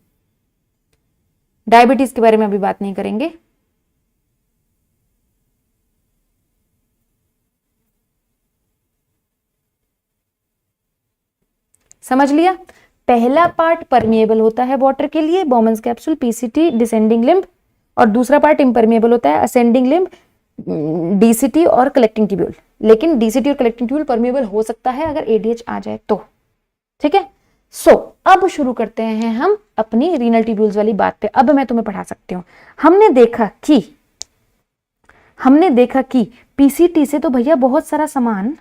डायबिटीज के बारे में अभी बात नहीं करेंगे। समझ लिया? पहला पार्ट परमिएबल होता है वाटर के लिए, Bowman's capsule, PCT, descending limb, और दूसरा पार्ट इम्परमिएबल होता है, असेंडिंग लिम्ब, डीसीटी और कलेक्टिंग ट्यूब्यूल। लेकिन डीसीटी और कलेक्टिंग ट्यूब्यूल परमिएबल हो सकता है अगर एडीएच आ जाए तो, ठीक है। सो अब शुरू करते हैं हम अपनी रीनल ट्यूब्यूल्स वाली बात पे। अब मैं तुम्हें पढ़ा सकती हूँ। हमने देखा कि पीसीटी से तो भैया बहुत सारा सामान,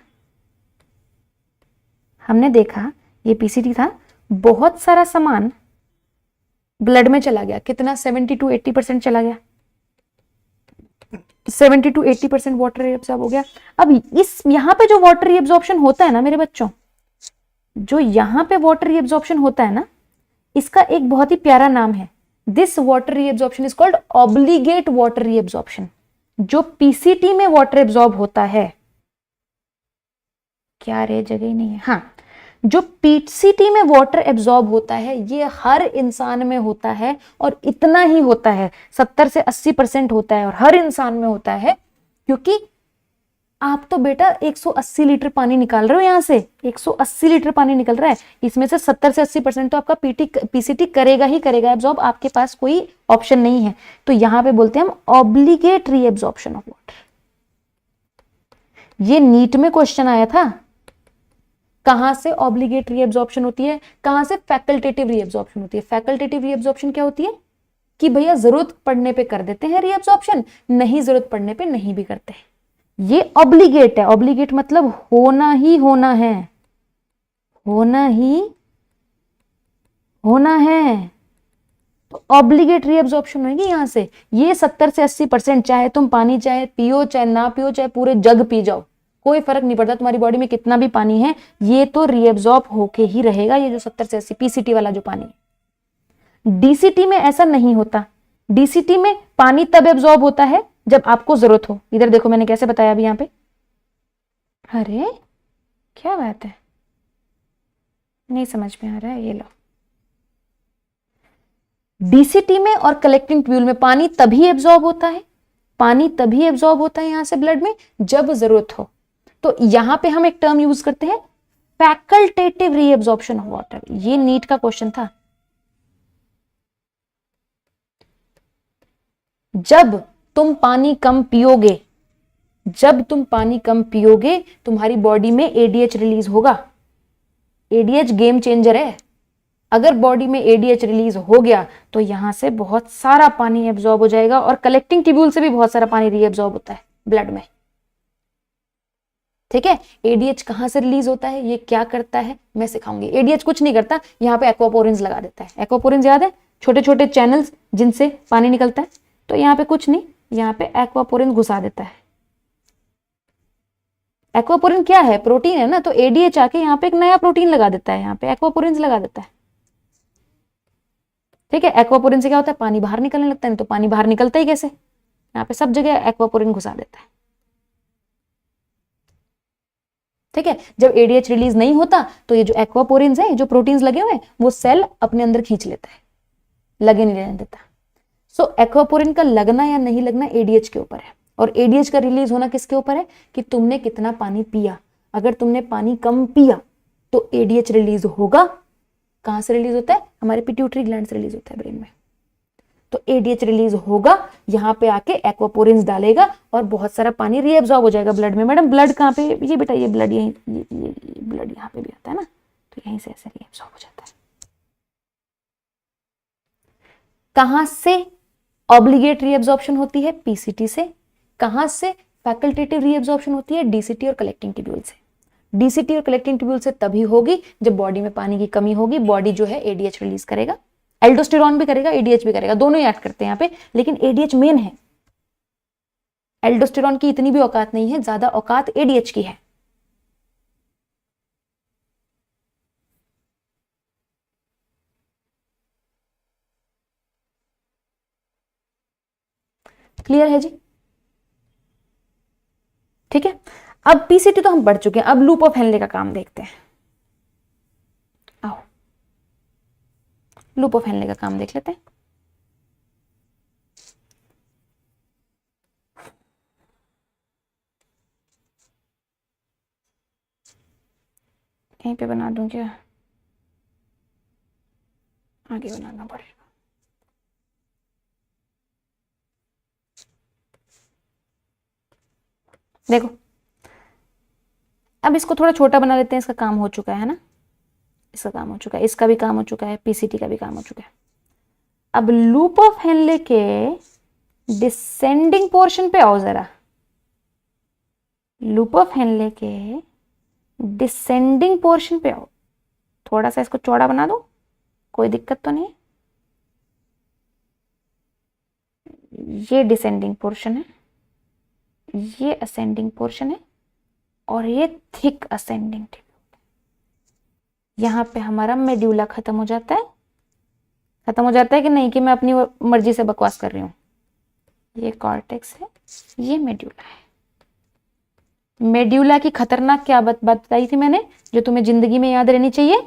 हमने देखा ये पीसीटी था, बहुत सारा सामान ब्लड में चला गया। कितना? 70 to 80% चला गया। 70 to 80% वाटर रिएब्सॉर्ब हो गया। अब इस यहां पे जो वाटर रिएब्सॉर्प्शन होता है ना मेरे बच्चों, जो यहां पे वाटर रिएब्सॉर्प्शन होता है ना, इसका एक बहुत ही प्यारा नाम है। This water reabsorption is called obligate water reabsorption. जो पीसीटी में वाटर एब्जॉर्ब होता है, क्या रे जगह ही नहीं है, हाँ, जो पीसीटी में वाटर एब्जॉर्ब होता है ये हर इंसान में होता है, और इतना ही होता है, 70 से 80% होता है, और हर इंसान में होता है। क्योंकि आप तो बेटा 180 लीटर पानी निकाल रहे हो, यहां से 180 लीटर पानी निकल रहा है, इसमें से 70 से 80% तो आपका पीसीटी करेगा ही करेगा एब्जॉर्ब, आपके पास कोई ऑप्शन नहीं है। तो यहां पे बोलते हैं हम ऑब्लिगेट रीएब्जॉर्प्शन ऑफ वाटर। ये नीट में क्वेश्चन आया था, कहां से ऑब्लिगेट रीअब्जॉर्प्शन होती है, कहां से फैकल्टेटिव रीअब्जॉर्प्शन होती है। फैकल्टेटिव रीअब्जॉर्प्शन क्या होती है कि भैया जरूरत पड़ने पे कर देते हैं रीअब्जॉर्प्शन, नहीं जरूरत पड़ने पे नहीं भी करते हैं। ये ऑब्लिगेट है, ऑब्लिगेट मतलब होना ही होना है, होना ही होना है, तो ऑब्लिगेट रीअब्जॉर्प्शन होगी यहां से। ये 70 से 80%, चाहे तुम पानी चाहे पियो चाहे ना पियो, चाहे पूरे जग पी जाओ, कोई फर्क नहीं पड़ता तुम्हारी बॉडी में कितना भी पानी है, ये तो रीअब्जॉर्ब होके ही रहेगा, ये जो 70 से 80 पीसीटी वाला जो पानी है। डीसीटी में ऐसा नहीं होता, डीसीटी में पानी तब एब्जॉर्ब होता है जब आपको जरूरत हो। इधर देखो मैंने कैसे बताया अभी यहां पे, अरे क्या बात है, नहीं समझ में आ रहा है, ये लो। डीसीटी में और कलेक्टिंग ट्यूब्यूल में पानी तभी एब्जॉर्ब होता है, पानी तभी एब्जॉर्ब होता है यहां से ब्लड में जब जरूरत हो। तो यहां पे हम एक टर्म यूज करते हैं, फैकल्टेटिव रीअब्जॉर्प्शन ऑफ वाटर। ये नीट का क्वेश्चन था। जब तुम पानी कम पियोगे, जब तुम पानी कम पियोगे तुम्हारी बॉडी में एडीएच रिलीज होगा। एडीएच गेम चेंजर है। अगर बॉडी में एडीएच रिलीज हो गया तो यहां से बहुत सारा पानी एब्जॉर्ब हो जाएगा, और कलेक्टिंग ट्यूब्यूल से भी बहुत सारा पानी रीएब्जॉर्ब होता है ब्लड में। ठीक है, एडीएच कहां से रिलीज होता है, ये क्या करता है मैं सिखाऊंगी। एडीएच कुछ नहीं करता, यहां पे एक्वापोरिन्स लगा देता है। एक्वापोरिन्स याद है, छोटे छोटे चैनल्स जिनसे पानी निकलता है, तो यहां पे कुछ नहीं, यहां पे एक्वापोरिन घुसा देता है। एक्वापोरिन क्या है, प्रोटीन है ना, तो एडीएच आके यहाँ पे एक नया प्रोटीन लगा देता है, यहाँ पे एक्वापोरिन लगा देता है। ठीक है, एक्वापोरिन से क्या होता है, पानी बाहर निकलने लगता है। तो पानी बाहर निकलता ही कैसे, यहाँ पे सब जगह एक्वापोरिन घुसा देता है। ठीक है, जब एडीएच रिलीज नहीं होता तो ये जो एक्वापोरिन्स है, जो प्रोटीन्स लगे हुए हैं, वो सेल अपने अंदर खींच लेता है, लगे नहीं रहने देता। सो एक्वापोरिन का लगना या नहीं लगना एडीएच के ऊपर है, और एडीएच का रिलीज होना किसके ऊपर है कि तुमने कितना पानी पिया। अगर तुमने पानी कम पिया तो एडीएच रिलीज होगा। कहां से रिलीज होता है, हमारे पिट्यूटरी ग्लैंड से रिलीज होता है ब्रेन में। तो एडीएच रिलीज होगा, यहां पे आके एक्वापोरिन्स डालेगा और बहुत सारा पानी रीएब्सॉर्ब हो जाएगा ब्लड में। मैडम ब्लड कहां पे, ये बेटा ये ब्लड यहीं, ये ब्लड यहां पे भी आता है ना, तो यहीं से ऐसे रीएब्सॉर्ब हो जाता है। कहां से ऑब्लिगेट रीएब्सॉर्प्शन होती है, पीसीटी से। कहां से फैकल्टेटिव रीएब्सॉर्प्शन होती है, डीसीटी और कलेक्टिंग ट्यूब्यूल से। डीसीटी और कलेक्टिंग ट्यूब्यूल से तभी होगी जब बॉडी में पानी की कमी होगी। बॉडी जो है एडीएच रिलीज करेगा, एल्डोस्टेरॉन भी करेगा, एडीएच भी करेगा, दोनों ही ऐड करते हैं यहाँ पे, लेकिन एडीएच मेन है। एल्डोस्टेरॉन की इतनी भी औकात नहीं है, ज्यादा औकात एडीएच की है। क्लियर है जी, ठीक है। अब पीसीटी तो हम पढ़ चुके हैं, अब लूप ऑफ हेनले का काम देखते हैं। आओ लूप ऑफ हेनले का काम देख लेते हैं। यहीं पे बना दूं क्या, आगे बनाना पड़ेगा। देखो अब इसको थोड़ा छोटा बना लेते हैं, इसका काम हो चुका है ना, इसका काम हो चुका है, इसका भी काम हो चुका है, पीसीटी का भी काम हो चुका है। अब लूप ऑफ हेनले के डिसेंडिंग पोर्शन पे आओ जरा। लूप ऑफ हेनले के डिसेंडिंग पोर्शन पे आओ, थोड़ा सा इसको चौड़ा बना दो, कोई दिक्कत तो नहीं। ये डिसेंडिंग पोर्शन है, ये असेंडिंग पोर्शन है, और ये थिक असेंडिंग ट्यूब्यूल। यहां पे हमारा मेड्यूला खत्म हो जाता है। खत्म हो जाता है कि नहीं, कि मैं अपनी मर्जी से बकवास कर रही हूं। ये कॉर्टेक्स है, ये मेड्यूला है। मेड्यूला की खतरनाक क्या बात बताई थी मैंने, जो तुम्हें जिंदगी में याद रहनी चाहिए।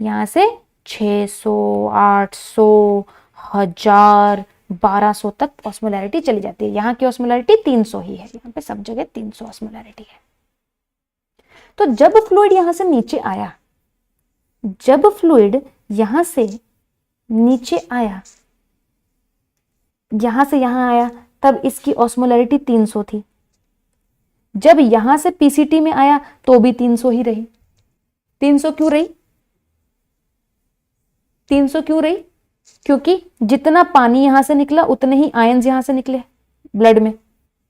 यहां से 600, 800, 1000, 1200 तक ऑस्मोलैरिटी चली जाती है। यहाँ की ऑस्मोलैरिटी 300 ही है, यहाँ पे सब जगह 300 ऑस्मोलैरिटी है। तो जब फ्लूइड यहां से नीचे आया, जब फ्लूइड यहां से नीचे आया, यहां से यहां आया, तब इसकी ऑस्मोलैरिटी 300 थी। जब यहां से पीसीटी में आया तो भी 300 ही रही। 300 क्यों रही? 300 क्यों रही? क्योंकि जितना पानी यहां से निकला उतने ही आयंस यहां से निकले ब्लड में,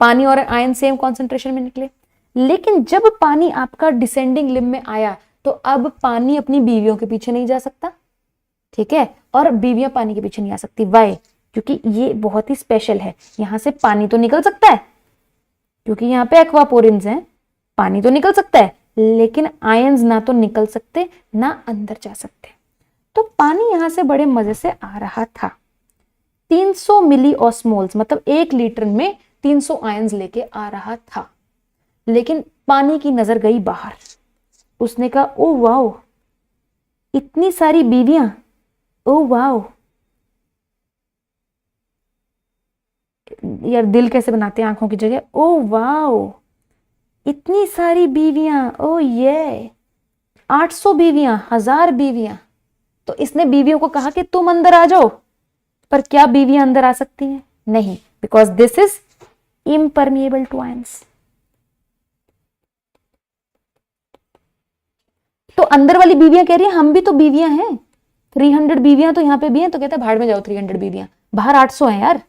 पानी और आयन सेम कॉन्सेंट्रेशन में निकले। लेकिन जब पानी आपका डिसेंडिंग लिम्ब में आया तो अब पानी अपनी बीवियों के पीछे नहीं जा सकता, ठीक है, और बीवियां पानी के पीछे नहीं आ सकती। वाई? क्योंकि ये बहुत ही स्पेशल है, यहां से पानी तो निकल सकता है क्योंकि यहाँ पे एक्वापोरिन्स हैं, पानी तो निकल सकता है, लेकिन आयंस ना तो निकल सकते ना अंदर जा सकते। तो पानी यहां से बड़े मजे से आ रहा था। 300 मिली ऑस्मोल्स मतलब 1 लीटर में 300 आयंस लेके आ रहा था। लेकिन पानी की नजर गई बाहर, उसने कहा ओ वाओ इतनी सारी बीवियां, ओ वाओ। यार दिल कैसे बनाते हैं आंखों की जगह, ओ वाओ इतनी सारी बीवियां, ओ ये 800 बीवियां, 1000 बीवियां। तो इसने बीवियों को कहा कि तुम अंदर आ जाओ, पर क्या बीवियां अंदर आ सकती हैं? नहीं, because this is impermeable to ions. तो अंदर वाली बीवियां कह रही है हम भी तो बीवियां हैं, 300 बीवियां तो यहाँ पे भी हैं। तो कहता है भाड़ में जाओ 300 बीवियां, बाहर 800 हैं यार,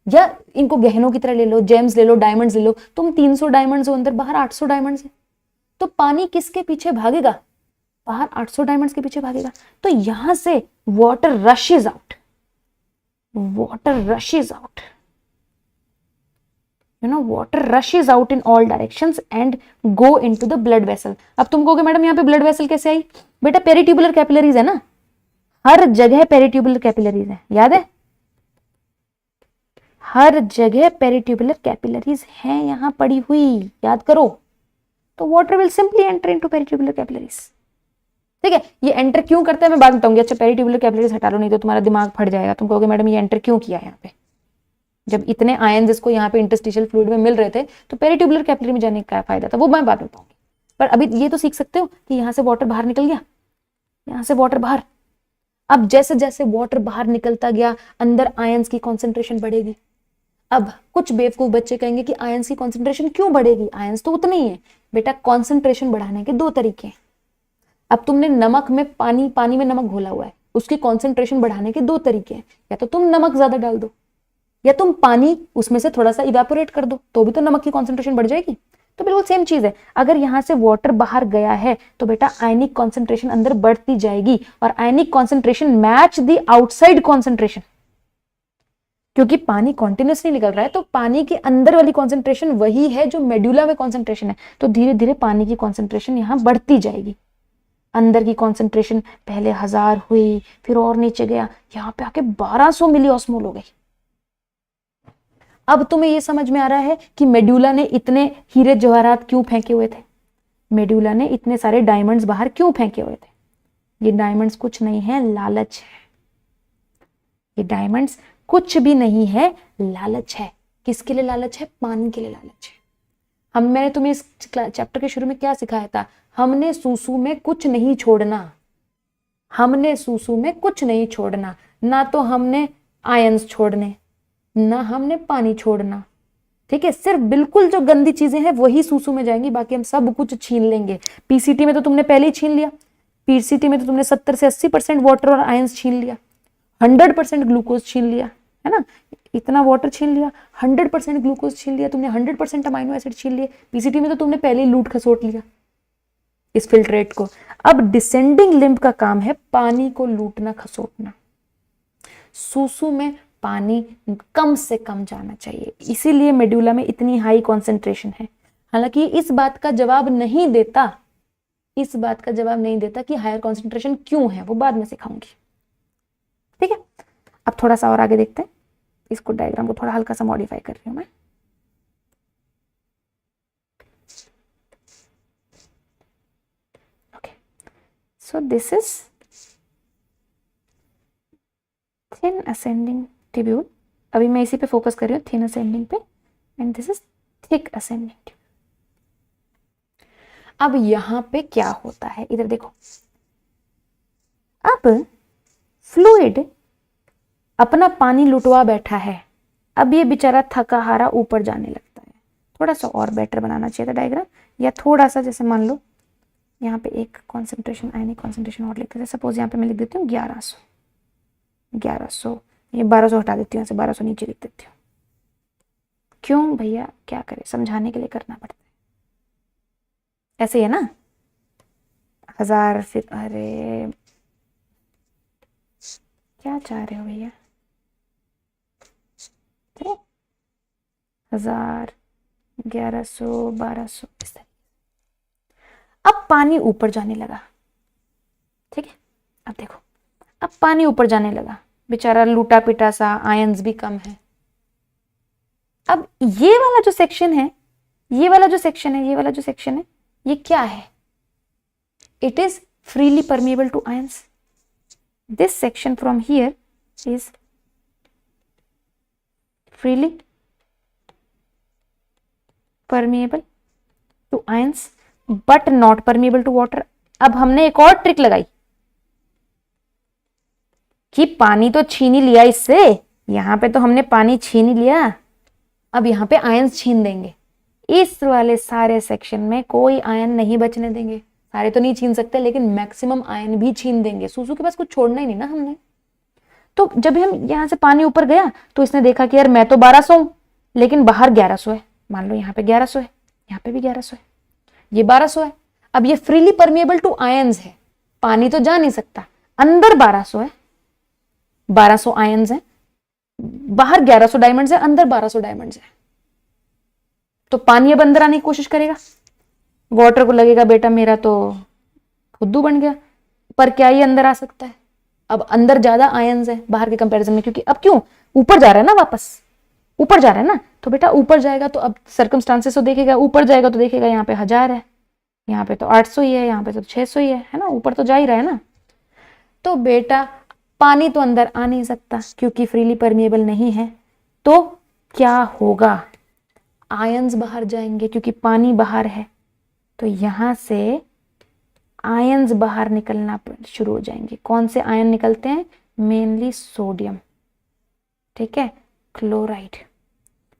या इनको गहनों की तरह ले लो, जेम्स ले लो, डायमंड्स ले लो, तुम 300 डायमंड्स हो अंदर, बाहर 800 डायमंड्स है। तो पानी किसके पीछे भागेगा? बाहर 800 डायमंड्स के पीछे भागेगा। तो यहां से water rushes out, water rushes out, water rushes out in all directions and go into the blood vessel। अब तुम कहोगे मैडम यहाँ पे ब्लड वेसल कैसे आई? बेटा पेरिट्यूबुलर कैपिलरीज है ना, हर जगह पेरिट्यूबुलर कैपिलरीज है, याद है? हर जगह पेरिट्यूबुलर कैपिलरीज हैं यहां पड़ी हुई, याद करो। तो water will simply enter into peritubular capillaries, ठीक है। ये एंटर क्यों करता है मैं बाद में बताऊंगी। अच्छा पेरिट्यूबुलर कैपिलरीज हटा लो, नहीं तो तुम्हारा दिमाग फट जाएगा, तुम कहोगे मैडम ये एंटर क्यों किया यहाँ पे, जब इतने आयंस इसको यहाँ पे इंटरस्टिशियल फ्लूइड में मिल रहे थे तो पेरिट्यूबुलर कैपिलरी में जाने का क्या फायदा था, वो मैं बाद में बताऊंगी। पर अभी ये तो सीख सकते हो कि यहाँ से वाटर बाहर निकल गया, यहाँ से वाटर बाहर। अब जैसे जैसे वाटर बाहर निकलता गया अंदर आयंस की कॉन्सेंट्रेशन बढ़ेगी। अब कुछ बेवकूफ बच्चे कहेंगे कि आयंस की कॉन्सेंट्रेशन क्यों बढ़ेगी, आयंस तो उतने ही है। बेटा कॉन्सेंट्रेशन बढ़ाने के 2 तरीके हैं। अब तुमने नमक में पानी में नमक घोला हुआ है, उसकी कॉन्सेंट्रेशन बढ़ाने के 2 तरीके हैं। या तो तुम नमक ज्यादा डाल दो, या तुम पानी उसमें से थोड़ा सा इवेपोरेट कर दो, तो भी तो नमक की कॉन्सेंट्रेशन बढ़ जाएगी। तो बिल्कुल सेम चीज है, अगर यहां से वाटर बाहर गया है तो बेटा आयनिक कॉन्सेंट्रेशन अंदर बढ़ती जाएगी, और ionic concentration match the outside concentration. क्योंकि पानी कॉन्टिन्यूसली निकल रहा है तो पानी के अंदर वाली कॉन्सेंट्रेशन वही है जो मेडुला में कॉन्सेंट्रेशन है, तो धीरे धीरे पानी की कॉन्सेंट्रेशन यहां बढ़ती जाएगी। अंदर की कॉन्सेंट्रेशन पहले 1000 हुई, फिर और नीचे गया, यहां पे आके 1200 मिली ऑस्मोल हो गई। अब तुम्हें यह समझ में आ रहा है कि मेडुला ने इतने हीरे जवाहरात क्यों फेंके हुए थे, मेडुला ने इतने सारे डायमंड्स बाहर क्यों फेंके हुए थे। ये डायमंड्स कुछ नहीं है, लालच है। ये डायमंड्स कुछ भी नहीं है, लालच है। किसके लिए लालच है? पानी के लिए लालच है। मैंने तुम्हें इस चैप्टर के शुरू में क्या सिखाया था? हमने सूसू में कुछ नहीं छोड़ना, हमने सूसू में कुछ नहीं छोड़ना, ना तो हमने आयंस छोड़ने, ना हमने पानी छोड़ना, ठीक है। सिर्फ बिल्कुल जो गंदी चीजें हैं वही सूसू में जाएंगी, बाकी हम सब कुछ छीन लेंगे। पीसीटी में तो तुमने पहले ही छीन लिया, पीसीटी में तो तुमने 70 से 80% वाटर और आयंस छीन लिया, 100% ग्लूकोज छीन लिया, है ना। इतना वाटर छीन लिया, 100% ग्लूकोज छीन लिया तुमने, 100% अमाइनो एसिड छीन लिए। पीसीटी में तो तुमने पहले ही लूट खसोट लिया इस फिल्ट्रेट को। अब डिसेंडिंग लिम्ब का काम है पानी को लूटना खसोटना। सूसू में पानी कम से कम जाना चाहिए, इसीलिए मेडुला में इतनी हाई कॉन्सेंट्रेशन है। हालांकि इस बात का जवाब नहीं देता, इस बात का जवाब नहीं देता कि हायर कॉन्सेंट्रेशन क्यों है, वो बाद में सिखाऊंगी, ठीक है। अब थोड़ा सा और आगे देखते हैं, इसको डायग्राम को थोड़ा हल्का सा मॉडिफाई कर रही हूं मैं। Okay, so this is thin ascending tubule. अभी मैं इसी पे फोकस कर रही हूँ, थिन असेंडिंग पे, and this is thick ascending tubule. अब यहां पे क्या होता है, इधर देखो। अब फ्लूइड अपना पानी लुटवा बैठा है, अब ये बेचारा थका हारा ऊपर जाने लगता है। थोड़ा सा और बेटर बनाना चाहिए था डायग्राम, या थोड़ा सा जैसे मान लो यहाँ पे एक कॉन्सेंट्रेशन आयनिक कॉन्सेंट्रेशन और लिख देते हैं। सपोज यहाँ पे मैं लिख देती हूँ 1100, 1100, ये 1200 हटा देती हूँ, ऐसे 1200 नीचे लिख देती हूँ। क्यों भैया, क्या करें, समझाने के लिए करना पड़ता है, ऐसे ही है ना। 1000, फिर अरे क्या चाह रहे हो भैया, 1000, 1100, 1200 इस तरह। अब पानी ऊपर जाने लगा, ठीक है। अब देखो, अब पानी ऊपर जाने लगा, बेचारा लूटा पिटा सा, आयंस भी कम है। अब ये वाला जो सेक्शन है, ये वाला जो सेक्शन है, ये वाला जो सेक्शन है, ये क्या है? It is freely permeable to ions. This section from here is freely permeable to ions but not permeable to water। अब हमने एक और ट्रिक लगाई कि पानी तो छीन ही लिया इससे, यहां पे तो हमने पानी छीन ही लिया, अब यहां पे आयंस छीन देंगे। इस वाले सारे सेक्शन में कोई आयन नहीं बचने देंगे, सारे तो नहीं छीन सकते लेकिन मैक्सिमम आयन भी छीन देंगे। सूसू के पास कुछ छोड़ना ही नहीं ना हमने। तो जब हम यहां से पानी ऊपर गया तो इसने देखा कि यार मैं तो 1200 हूं लेकिन बाहर 1100 है, मान लो यहाँ पे 1100 है, यहाँ पे भी 1100 है, ये 1200 है। अब ये फ्रीली परमिएबल टू आयंस है, पानी तो जा नहीं सकता, अंदर 1200 है, 1200 आयंस है, बाहर 1100 डायमंड्स है, अंदर 1200 डायमंड्स है। तो पानी अब अंदर आने की कोशिश करेगा, वाटर को लगेगा बेटा मेरा तो फुद्दू बन गया, पर क्या ये अंदर आ सकता है? अब अंदर ज्यादा आयंस है बाहर के कंपैरिजन में, क्योंकि अब क्यों ऊपर जा रहा है ना, वापस ऊपर जा रहा है ना, तो बेटा ऊपर जाएगा तो अब सर्कमस्टांसेस तो देखेगा, ऊपर जाएगा तो देखेगा यहाँ पे 1000 है, यहाँ पे तो 800 ही है, यहाँ पे तो 600 ही है ना, ऊपर तो जा ही रहा है ना। तो बेटा पानी तो अंदर आ नहीं सकता क्योंकि फ्रीली परमिएबल नहीं है, तो क्या होगा? आयंस बाहर जाएंगे क्योंकि पानी बाहर है, तो यहां से आयंस बाहर निकलना शुरू हो जाएंगे। कौन से आयन निकलते हैं? मेनली सोडियम, ठीक है, क्लोराइड,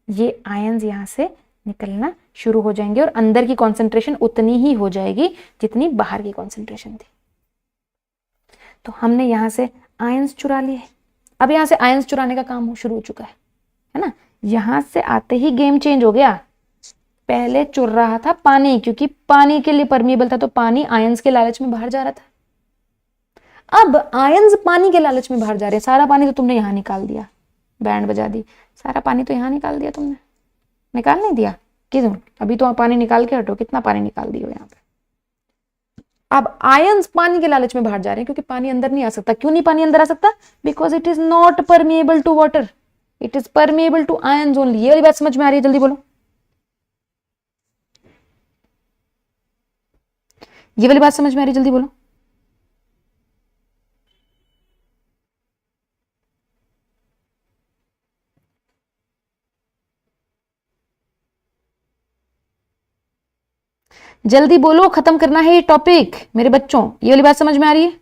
ये आयंस यहां से निकलना शुरू हो जाएंगे और अंदर की कॉन्सेंट्रेशन उतनी ही हो जाएगी जितनी बाहर की कॉन्सेंट्रेशन थी। तो हमने यहां से आयंस चुरा लिए। अब यहां से आयंस चुराने का काम शुरू हो चुका है ना। यहां से आते ही गेम चेंज हो गया। पहले चुर रहा था पानी क्योंकि पानी के लिए परमिएबल था, तो पानी आयंस के लालच में बाहर जा रहा था। अब आयंस पानी के लालच में बाहर जा रहे हैं। सारा पानी तो तुमने यहां निकाल दिया, बैंड बजा दी, सारा पानी तो यहां निकाल दिया तुमने, निकाल नहीं दिया? क्यों? अभी तो पानी निकाल के हटो, कितना पानी निकाल दियो यहाँ पे। अब आयंस पानी के लालच में बाहर जा रहे हैं क्योंकि पानी अंदर नहीं आ सकता। क्यों नहीं पानी अंदर आ सकता? Because it is not permeable to water, it is permeable to ions only. ये वाली बात समझ में आ रही है? जल्दी बोलो, ये वाली बात समझ में आ रही है? जल्दी बोलो। जल्दी बोलो, खत्म करना है ये टॉपिक मेरे बच्चों। ये वाली बात समझ में आ रही है?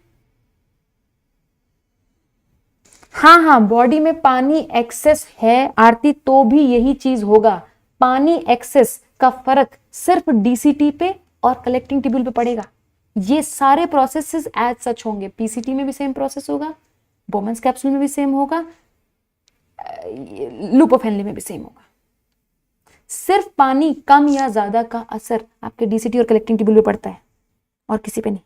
हाँ हाँ, बॉडी में पानी एक्सेस है आरती, तो भी यही चीज होगा। पानी एक्सेस का फर्क सिर्फ डीसीटी पे और कलेक्टिंग ट्यूब्यूल पे पड़ेगा। ये सारे प्रोसेसेस एज सच होंगे। पीसीटी में भी सेम प्रोसेस होगा, बोमेंस कैप्सूल में भी सेम होगा, लूप ऑफ हेनली में भी सेम होगा। सिर्फ पानी कम या ज्यादा का असर आपके डीसीटी और कलेक्टिंग ट्यूब्यूल पे पड़ता है और किसी पे नहीं।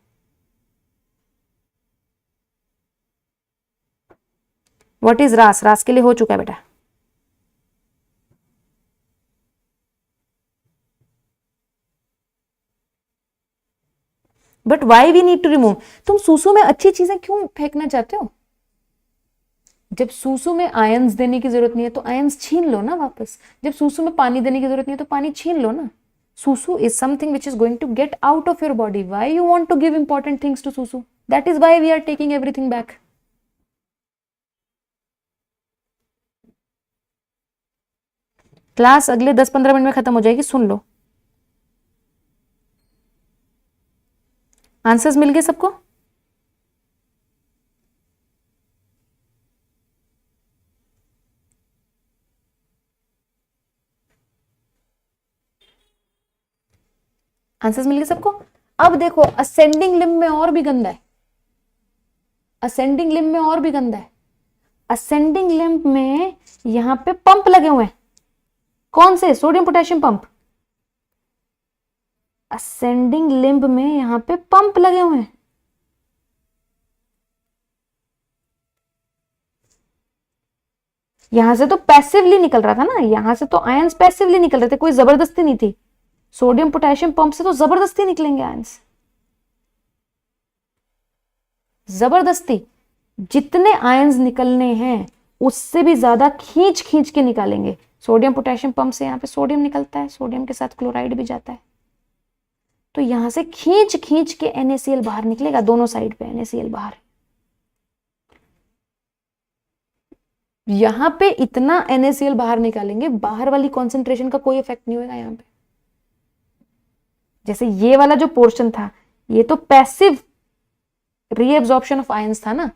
व्हाट इज रास? रास के लिए हो चुका है बेटा। But why we need to remove? तुम सूसू में अच्छी चीजें क्यों फेंकना चाहते हो? जब सूसू में आयंस देने की जरूरत नहीं है तो आयंस छीन लो ना वापस। जब सूसू में पानी देने की जरूरत नहीं है तो पानी छीन लो ना। सूसू is something which is going to get out of your body. Why you want to give important things to susu? That is why we are taking everything back. Class अगले 10-15 मिनट में खत्म हो जाएगी, सुन लो। आंसर्स मिल गए सबको? आंसर्स मिल गए सबको? अब देखो असेंडिंग लिम्ब में और भी गंदा है, असेंडिंग लिम्ब में और भी गंदा है। असेंडिंग लिम्ब में यहां पे पंप लगे हुए हैं, कौन से? Sodium potassium pump. Ascending limb में यहां पे पंप लगे हुए हैं। यहां से तो पैसिवली निकल रहा था ना, यहां से तो आयंस पैसिवली निकल रहे थे, कोई जबरदस्ती नहीं थी। सोडियम पोटेशियम पंप से तो जबरदस्ती निकलेंगे आयंस, जबरदस्ती। जितने आयंस निकलने हैं उससे भी ज्यादा खींच खींच के निकालेंगे। सोडियम पोटेशियम पंप से यहाँ पे सोडियम निकलता है, सोडियम के साथ क्लोराइड भी जाता है, तो यहां से खींच खींच के NaCl बाहर निकलेगा, दोनों साइड पे NaCl बाहर। यहां पे इतना NaCl बाहर निकालेंगे, बाहर वाली कॉन्सेंट्रेशन का कोई इफेक्ट नहीं होगा यहां पे। जैसे ये वाला जो पोर्शन था, ये तो पैसिव रीएब्जॉर्प्शन ऑफ आयंस था ना,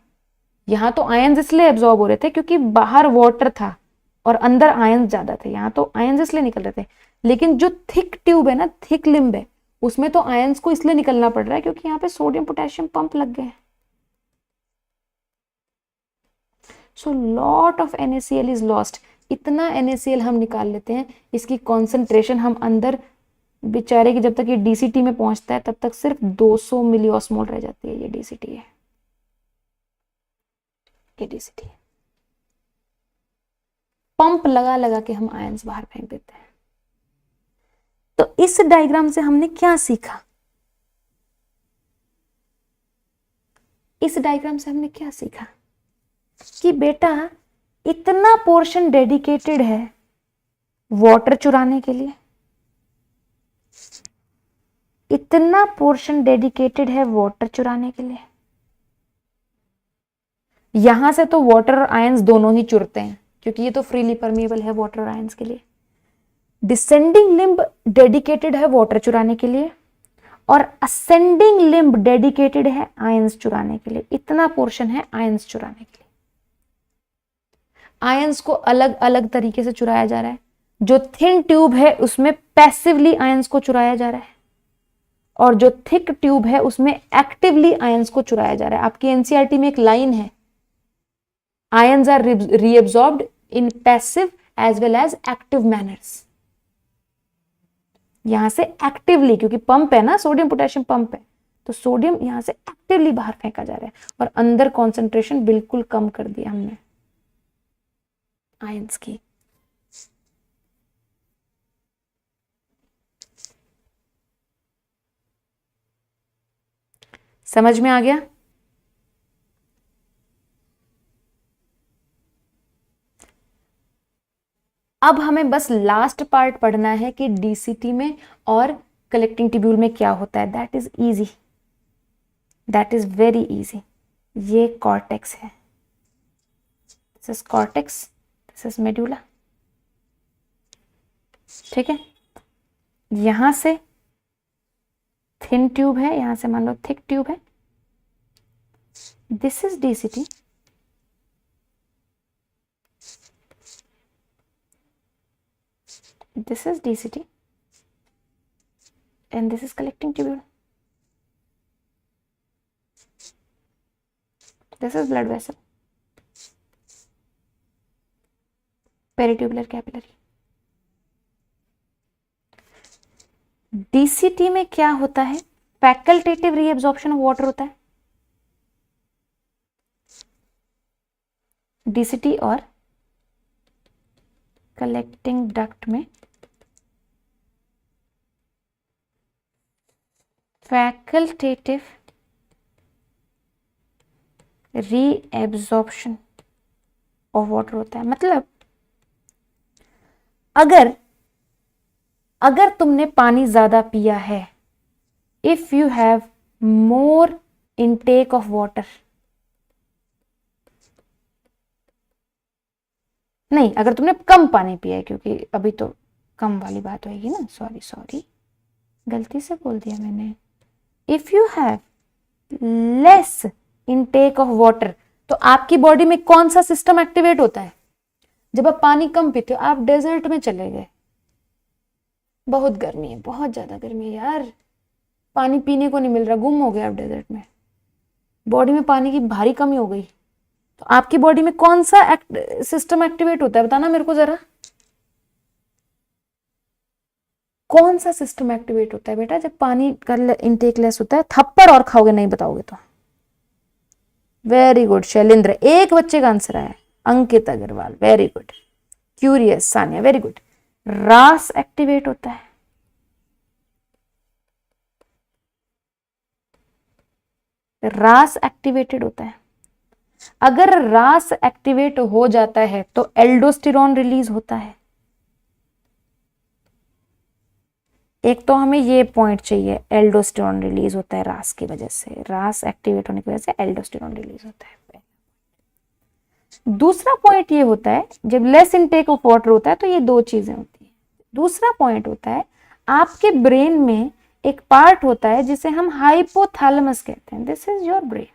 यहां तो आयंस इसलिए एब्जॉर्ब हो रहे थे क्योंकि बाहर वाटर था और अंदर आयंस ज्यादा थे, यहां तो आयंस इसलिए निकल रहे थे। लेकिन जो थिक ट्यूब है ना, थिक लिम्ब है, उसमें तो आयंस को इसलिए निकलना पड़ रहा है क्योंकि यहाँ पे सोडियम पोटेशियम पंप लग गए हैं। So lot of NaCl is lost. इतना NaCl हम निकाल लेते हैं, इसकी कॉन्सेंट्रेशन हम अंदर बेचारे की, जब तक ये DCT में पहुंचता है तब तक सिर्फ 200 मिलीऑस्मोल रह जाती है। ये DCT है, ये DCT है। पंप लगा लगा के हम आयंस बाहर फेंक देते हैं। तो इस डायग्राम से हमने क्या सीखा? इस डायग्राम से हमने क्या सीखा कि बेटा इतना पोर्शन डेडिकेटेड है वाटर चुराने के लिए, इतना पोर्शन डेडिकेटेड है वाटर चुराने के लिए। यहां से तो वाटर और आयंस दोनों ही चुरते हैं क्योंकि ये तो फ्रीली परमिएबल है वाटर और आयंस के लिए। डिसेंडिंग लिम्ब डेडिकेटेड है वाटर चुराने के लिए और असेंडिंग लिम्ब डेडिकेटेड है आयंस चुराने के लिए। इतना पोर्शन है आयंस चुराने के लिए। आयंस को अलग अलग तरीके से चुराया जा रहा है। जो थिन ट्यूब है उसमें पैसिवली आयंस को चुराया जा रहा है और जो थिक ट्यूब है उसमें एक्टिवली आयंस को चुराया जा रहा है। आपकी एनसीईआरटी में एक लाइन है, ions are reabsorbed in passive as well as active manners. यहां से एक्टिवली, क्योंकि पंप है ना, सोडियम पोटेशियम पंप है, तो सोडियम यहां से एक्टिवली बाहर फेंका जा रहा है और अंदर कॉन्सेंट्रेशन बिल्कुल कम कर दिया हमने आयंस की। समझ में आ गया? अब हमें बस लास्ट पार्ट पढ़ना है कि डीसीटी में और कलेक्टिंग ट्यूब्यूल में क्या होता है। That is easy, that is very easy. ये कॉर्टेक्स है, this is cortex, this is medulla, ठीक है। यहां से थिन ट्यूब है, यहां से मान लो थिक ट्यूब है, this is DCT, this is DCT and this is collecting tubule, this is blood vessel, peritubular capillary। DCT में क्या होता है? फैकल्टेटिव रीअब्जॉर्प्शन ऑफ वाटर होता है। DCT और कलेक्टिंग डक्ट में फैकल्टेटिव रीएब्जॉर्प्शन ऑफ वाटर होता है। मतलब अगर तुमने पानी ज्यादा पिया है, if you have more intake of water, नहीं, अगर तुमने कम पानी पिया है, क्योंकि अभी तो कम वाली बात होगी ना, सॉरी गलती से बोल दिया मैंने। If you have less intake of water, तो आपकी बॉडी में कौन सा सिस्टम एक्टिवेट होता है? जब आप पानी कम पीते हो, आप डेजर्ट में चले गए, बहुत गर्मी है, बहुत ज्यादा गर्मी है यार, पानी पीने को नहीं मिल रहा, गुम हो गया आप डेजर्ट में, बॉडी में पानी की भारी कमी हो गई, तो आपकी बॉडी में कौन सा सिस्टम एक्टिवेट होता है, बताना मेरे को जरा, कौन सा सिस्टम एक्टिवेट होता है बेटा जब पानी का इनटेक लेस होता है? थप्पड़ और खाओगे नहीं बताओगे तो। वेरी गुड शैलेंद्र, एक बच्चे का आंसर आया, Ankit Agarwal, very good, curious Sania, very good. RAS activate होता है, रास एक्टिवेटेड होता है। अगर रास एक्टिवेट हो जाता है तो एल्डोस्टेरॉन रिलीज होता है। एक तो हमें ये पॉइंट चाहिए, एल्डोस्टेरॉन रिलीज होता है रास की वजह से, रास एक्टिवेट होने की वजह से एल्डोस्टेरॉन रिलीज होता है। दूसरा पॉइंट ये होता है जब लेस इनटेक ऑफ वाटर होता है तो ये दो चीजें होती है। दूसरा पॉइंट होता है आपके ब्रेन में एक पार्ट होता है जिसे हम हाइपोथैलेमस कहते हैं, this is your brain,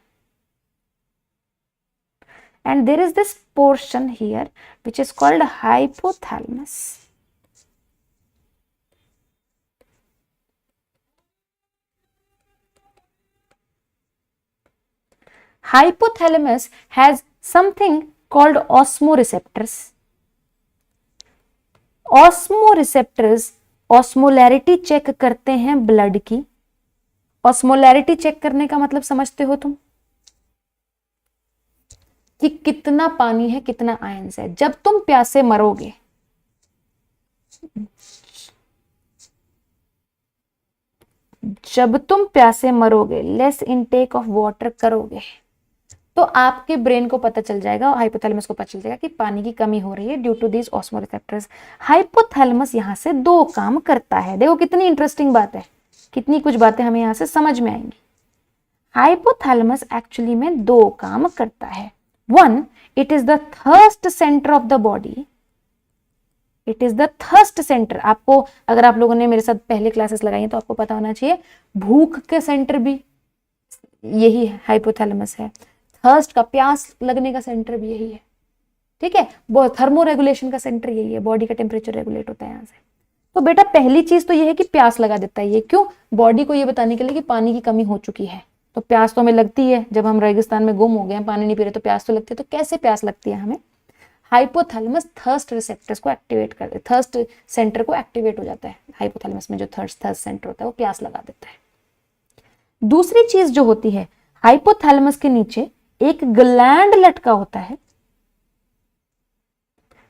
and there is this portion here which is called hypothalamus. Hypothalamus has something called osmoreceptors. Osmoreceptors osmolarity check करते हैं ब्लड की। osmolarity चेक करने का मतलब समझते हो तुम, कि कितना पानी है, कितना आयंस है। जब तुम प्यासे मरोगे, जब तुम प्यासे मरोगे, लेस इनटेक ऑफ वाटर करोगे, तो आपके ब्रेन को पता चल जाएगा, हाइपोथैलेमस को पता चल जाएगा कि पानी की कमी हो रही है ड्यू टू दिस ऑस्मोरिसेप्टर्स। हाइपोथैलेमस यहां से दो काम करता है। देखो कितनी इंटरेस्टिंग बात है, कितनी कुछ बातें हमें यहां से समझ में आएंगी। हाइपोथैलेमस एक्चुअली में दो काम करता है। One, it is the thirst centre of the body, it is the thirst centre. आपको अगर आप लोगों ने मेरे साथ पहले क्लासेस लगाई हैं तो आपको पता होना चाहिए, भूख के सेंटर भी यही हाइपोथैलेमस है, थर्स्ट का, प्यास लगने का सेंटर भी यही है, ठीक है। थर्मो रेगुलेशन का सेंटर यही है, बॉडी का टेम्परेचर रेगुलेट होता है यहाँ से। तो बेटा पहली चीज तो ये है कि प्यास लगा देता है ये, क्यों? बॉडी को ये बताने के लिए कि पानी की कमी हो चुकी है। तो प्यास तो हमें लगती है, जब हम रेगिस्तान में गुम हो गए हैं, पानी नहीं पी रहे, तो प्यास तो लगती है। तो कैसे प्यास लगती है हमें? हाइपोथैलेमस थर्स्ट रिसेप्टर्स को एक्टिवेट कर, थर्स्ट सेंटर को एक्टिवेट हो जाता है हाइपोथैलेमस में, जो थर्स्ट सेंटर होता है वो प्यास लगा देता है। दूसरी चीज जो होती है, हाइपोथैलेमस के नीचे एक ग्लैंड लटका होता है,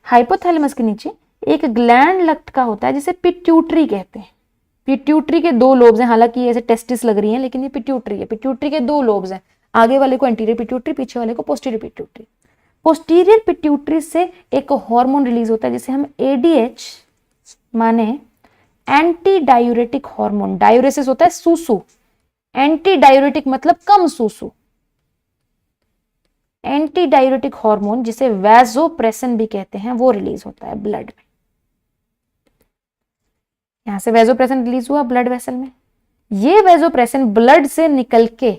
हाइपोथैलेमस के नीचे एक ग्लैंड लटका होता है जिसे पिट्यूटरी कहते हैं। पिट्यूटरी के दो लोब्स हैं, हालांकि ऐसे टेस्टिस लग रही हैं लेकिन ये पिट्यूटरी है। पिट्यूटरी के दो लोब्स हैं, आगे वाले को एंटीरियर पिट्यूटरी, पीछे वाले को पोस्टीरियर पिट्यूटरी। पोस्टीरियर पिट्यूटरी से एक हार्मोन रिलीज होता है जिसे हम एडीएच माने एंटी डायूरेटिक हार्मोन, डायूरेसिस होता है सूसू, एंटी डायूरेटिक मतलब कम सूसू, एंटी डायूरेटिक हार्मोन जिसे वैसोप्रेसिन भी कहते हैं, वो रिलीज होता है ब्लड में। यहां से वैसोप्रेसिन रिलीज हुआ ब्लड वेसल में, ये वैसोप्रेसिन ब्लड से निकल के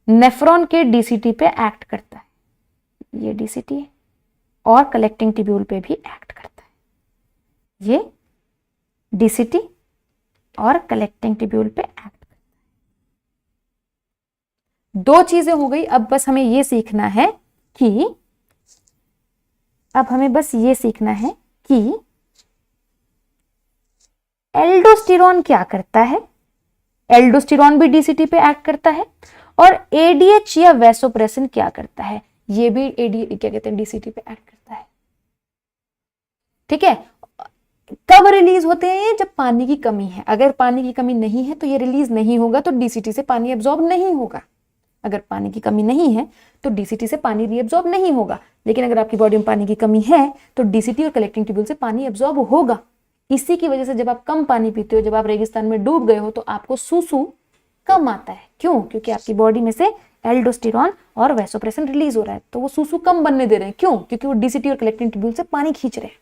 नेफ्रॉन के डीसीटी पे एक्ट करता है, ये डीसीटी है, और कलेक्टिंग ट्यूब्यूल पे भी एक्ट करता है। ये डीसीटी और कलेक्टिंग ट्यूब्यूल पे एक्ट करता है। दो चीजें हो गई। अब बस हमें ये सीखना है कि, अब हमें बस ये सीखना है कि एल्डोस्टेरॉन क्या करता है। एल्डोस्टेरॉन भी डीसीटी पे एक्ट करता है, और एडीएच या वैसोप्रेसिन क्या करता है, ये भी क्या कहते हैं, डीसीटी पे एक्ट करता है, ठीक है। कब रिलीज होते हैं ये? जब पानी की कमी है। अगर पानी की कमी नहीं है तो ये रिलीज नहीं होगा, तो डीसीटी से पानी एब्जॉर्ब नहीं होगा। अगर पानी की कमी नहीं है तो डीसीटी से पानी रीअब्जॉर्ब नहीं होगा। लेकिन अगर आपकी बॉडी में पानी की कमी है तो डीसीटी और कलेक्टिंग ट्यूब्यूल से पानी एब्जॉर्ब होगा। इसी की वजह से जब आप कम पानी पीते हो, जब आप रेगिस्तान में डूब गए हो, तो आपको सूसू कम आता है। क्यों? क्योंकि आपकी बॉडी में से एल्डोस्टेरॉन और वैसोप्रेसिन रिलीज हो रहा है, तो वो सूसू कम बनने दे रहे हैं। क्यों? क्योंकि वो डीसीटी और कलेक्टिंग ट्यूब्यूल से पानी खींच रहे हैं।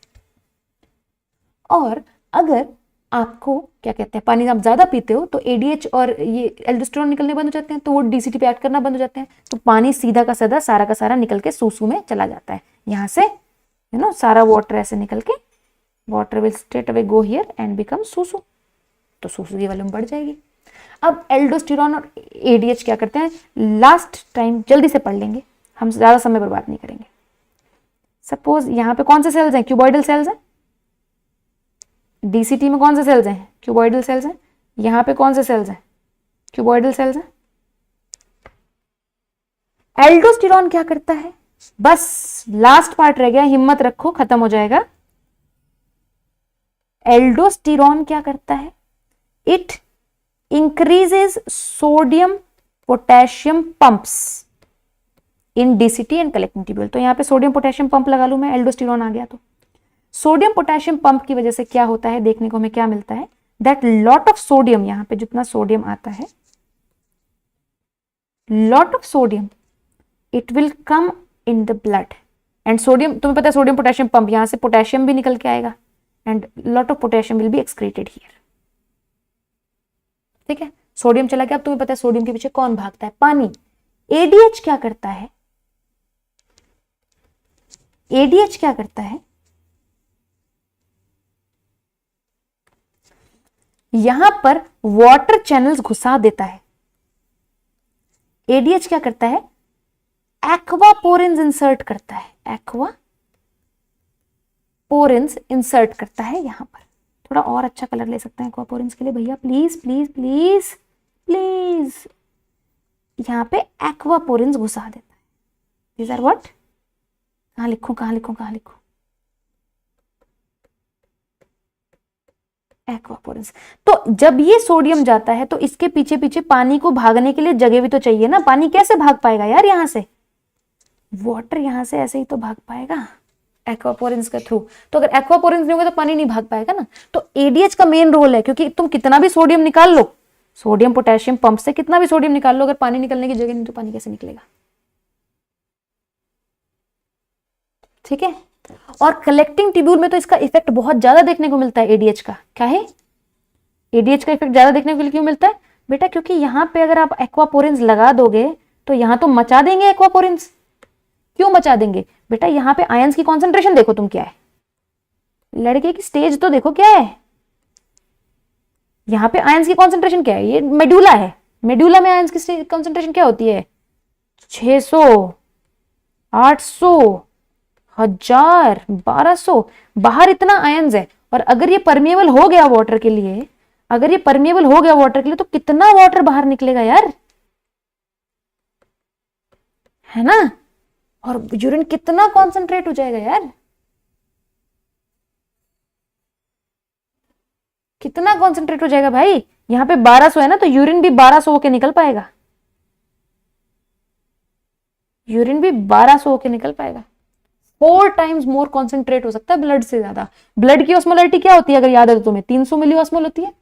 और अगर आपको क्या कहते हैं, पानी आप ज्यादा पीते हो तो एडीएच और ये एल्डोस्टेरॉन निकलने बंद हो जाते हैं, तो वो डीसीटी पे एक्ट करना बंद हो जाते हैं, तो पानी सीधा का सीधा सारा का सारा निकल के सूसू में चला जाता है। यहाँ से सारा वाटर ऐसे निकल के, water will straight away go here and become सूसू, तो सूसू की वॉल्यूम बढ़ जाएगी। अब एल्डोस्टेरॉन और एडीएच क्या करते हैं, लास्ट टाइम जल्दी से पढ़ लेंगे, हम ज्यादा समय बर्बाद नहीं करेंगे। सपोज यहाँ पे कौन से सेल्स हैं, क्यूबॉइडल सेल्स हैं। डीसीटी में कौन से सेल्स हैं, क्यूबॉइडल सेल्स हैं। यहाँ पे कौन से सेल्स हैं, क्यूबॉइडल सेल्स हैं। एल्डोस्टेरॉन क्या करता है, बस लास्ट पार्ट रह गया, हिम्मत रखो खत्म हो जाएगा। एल्डोस्टेरॉन क्या करता है, it increases sodium potassium pumps in DCT and collecting tubule. तो यहां पे सोडियम पोटेशियम पंप लगा लूं मैं, एल्डोस्टेरॉन आ गया। तो सोडियम पोटेशियम पंप की वजह से क्या होता है, देखने को हमें क्या मिलता है, दैट लॉट ऑफ सोडियम, यहां पे जितना सोडियम आता है, lot of sodium it will come in the blood. And sodium, तुम्हें पता है सोडियम पोटेशियम पंप, यहां से पोटेशियम भी निकल के आएगा and lot of potassium will be excreted here. ठीक है, सोडियम चला गया। अब तुम्हें पता है सोडियम के पीछे कौन भागता है, पानी। एडीएच क्या करता है, एडीएच क्या करता है, यहां पर वाटर चैनल्स घुसा देता है। एडीएच क्या करता है, एक्वापोरिन्स इंसर्ट करता है, एक्वापोरिन्स इंसर्ट करता है। यहां पर थोड़ा और अच्छा कलर ले सकते हैं एक्वापोरिन्स के लिए भैया, प्लीज प्लीज प्लीज प्लीज। यहां पे एक्वापोरिन्स घुसा देता है। दीज आर व्हाट, कहां लिखूं कहां लिखूं कहां लिखूं, एक्वापोरिन्स। तो जब ये सोडियम जाता है तो इसके पीछे पीछे पानी को भागने के लिए जगह भी तो चाहिए ना, पानी कैसे भाग पाएगा यार, यहां से वाटर यहां से ऐसे ही तो भाग पाएगा एक्वापोरिन्स के थ्रू। तो अगर एक्वापोरिन्स नहीं होगा तो पानी नहीं भाग पाएगा ना। तो एडीएच का मेन रोल है, क्योंकि तुम कितना भी सोडियम निकाल लो, सोडियम पोटेशियम पंप से कितना भी सोडियम निकाल लो, अगर पानी निकलने की जगह नहीं तो पानी कैसे निकलेगा। ठीक है, और कलेक्टिंग ट्यूब्यूल में तो इसका इफेक्ट बहुत ज्यादा देखने को मिलता है एडीएच का। क्या है, एडीएच का इफेक्ट ज्यादा देखने को क्यों मिलता है बेटा, क्योंकि यहां पे अगर आप एक्वापोरिन्स लगा दोगे तो यहां तो मचा देंगे एक्वापोरिन्स। क्यों मचा देंगे बेटा, यहां पे आयंस की कॉन्सेंट्रेशन देखो तुम क्या है, लड़के की स्टेज तो देखो क्या है, यहां पे आयंस की कॉन्सेंट्रेशन क्या है, ये मेडुला है, मेडुला में आयंस की कॉन्सेंट्रेशन क्या होती है, 600, 800, 1000, 1200। बाहर इतना आयंस है, और अगर ये परमिएबल हो गया वाटर के लिए, अगर ये परमिएबल हो गया वाटर के लिए, तो कितना वाटर बाहर निकलेगा यार, है ना। और यूरिन कितना कॉन्सेंट्रेट हो जाएगा यार, कितना कॉन्सेंट्रेट हो जाएगा भाई। यहां पे 1200 है ना, तो यूरिन भी 1200 होके निकल पाएगा, यूरिन भी 1200 होके निकल पाएगा। 4 टाइम्स मोर कॉन्सेंट्रेट हो सकता है ब्लड से ज्यादा। ब्लड की ऑस्मोलैरिटी क्या होती है अगर याद है तो तुम्हें, 300 मिली ऑस्मोल होती है।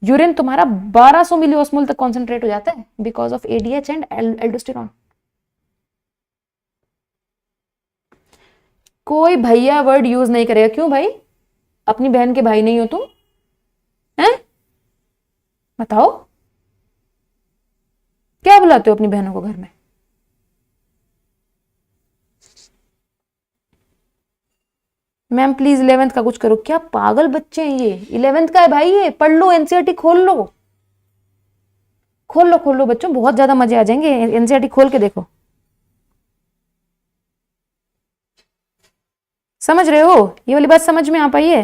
यूरिन तुम्हारा 1200 मिली ऑस्मोल तक कॉन्सेंट्रेट हो जाता है because of ADH and aldosterone. कोई भैया वर्ड यूज नहीं करेगा, क्यों भाई, अपनी बहन के भाई नहीं हो तुम, हैं? बताओ क्या बुलाते हो अपनी बहनों को घर में। मैम प्लीज 11th का कुछ करो, क्या पागल बच्चे हैं ये, 11th का है भाई ये, पढ़ लो, एनसीईआरटी खोल लो, खोल लो खोल लो बच्चों, बहुत ज्यादा मजे आ जाएंगे, एनसीईआरटी खोल के देखो। समझ रहे हो, ये वाली बात समझ में आ पाई है।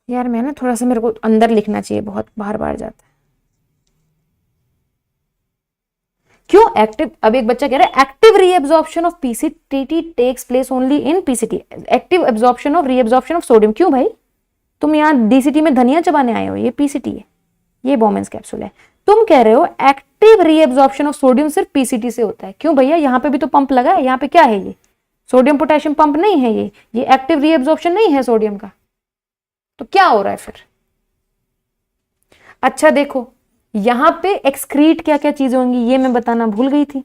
यार मैं ना थोड़ा सा, मेरे को अंदर लिखना चाहिए, बहुत बार बार जाता है। क्यों एक्टिव, अब एक बच्चा कह रहा है active reabsorption of PCT takes place only in PCT, active absorption of reabsorption of sodium. क्यों भाई, तुम यहाँ डीसीटी में धनिया चबाने आए हो, ये पीसीटी है, ये बोमेंस कैप्सूल है। तुम कह रहे हो एक्टिव रीएब्जॉर्प्शन ऑफ सोडियम सिर्फ पीसीटी से होता है। क्यों भैया, यहाँ पे भी तो पंप लगा है, यहाँ पे क्या है, ये सोडियम पोटेशियम पंप नहीं है, ये एक्टिव रीएब्जॉर्प्शन नहीं है सोडियम का, तो क्या हो रहा है फिर। अच्छा देखो, यहां पे एक्सक्रीट क्या क्या चीजें होंगी ये मैं बताना भूल गई थी।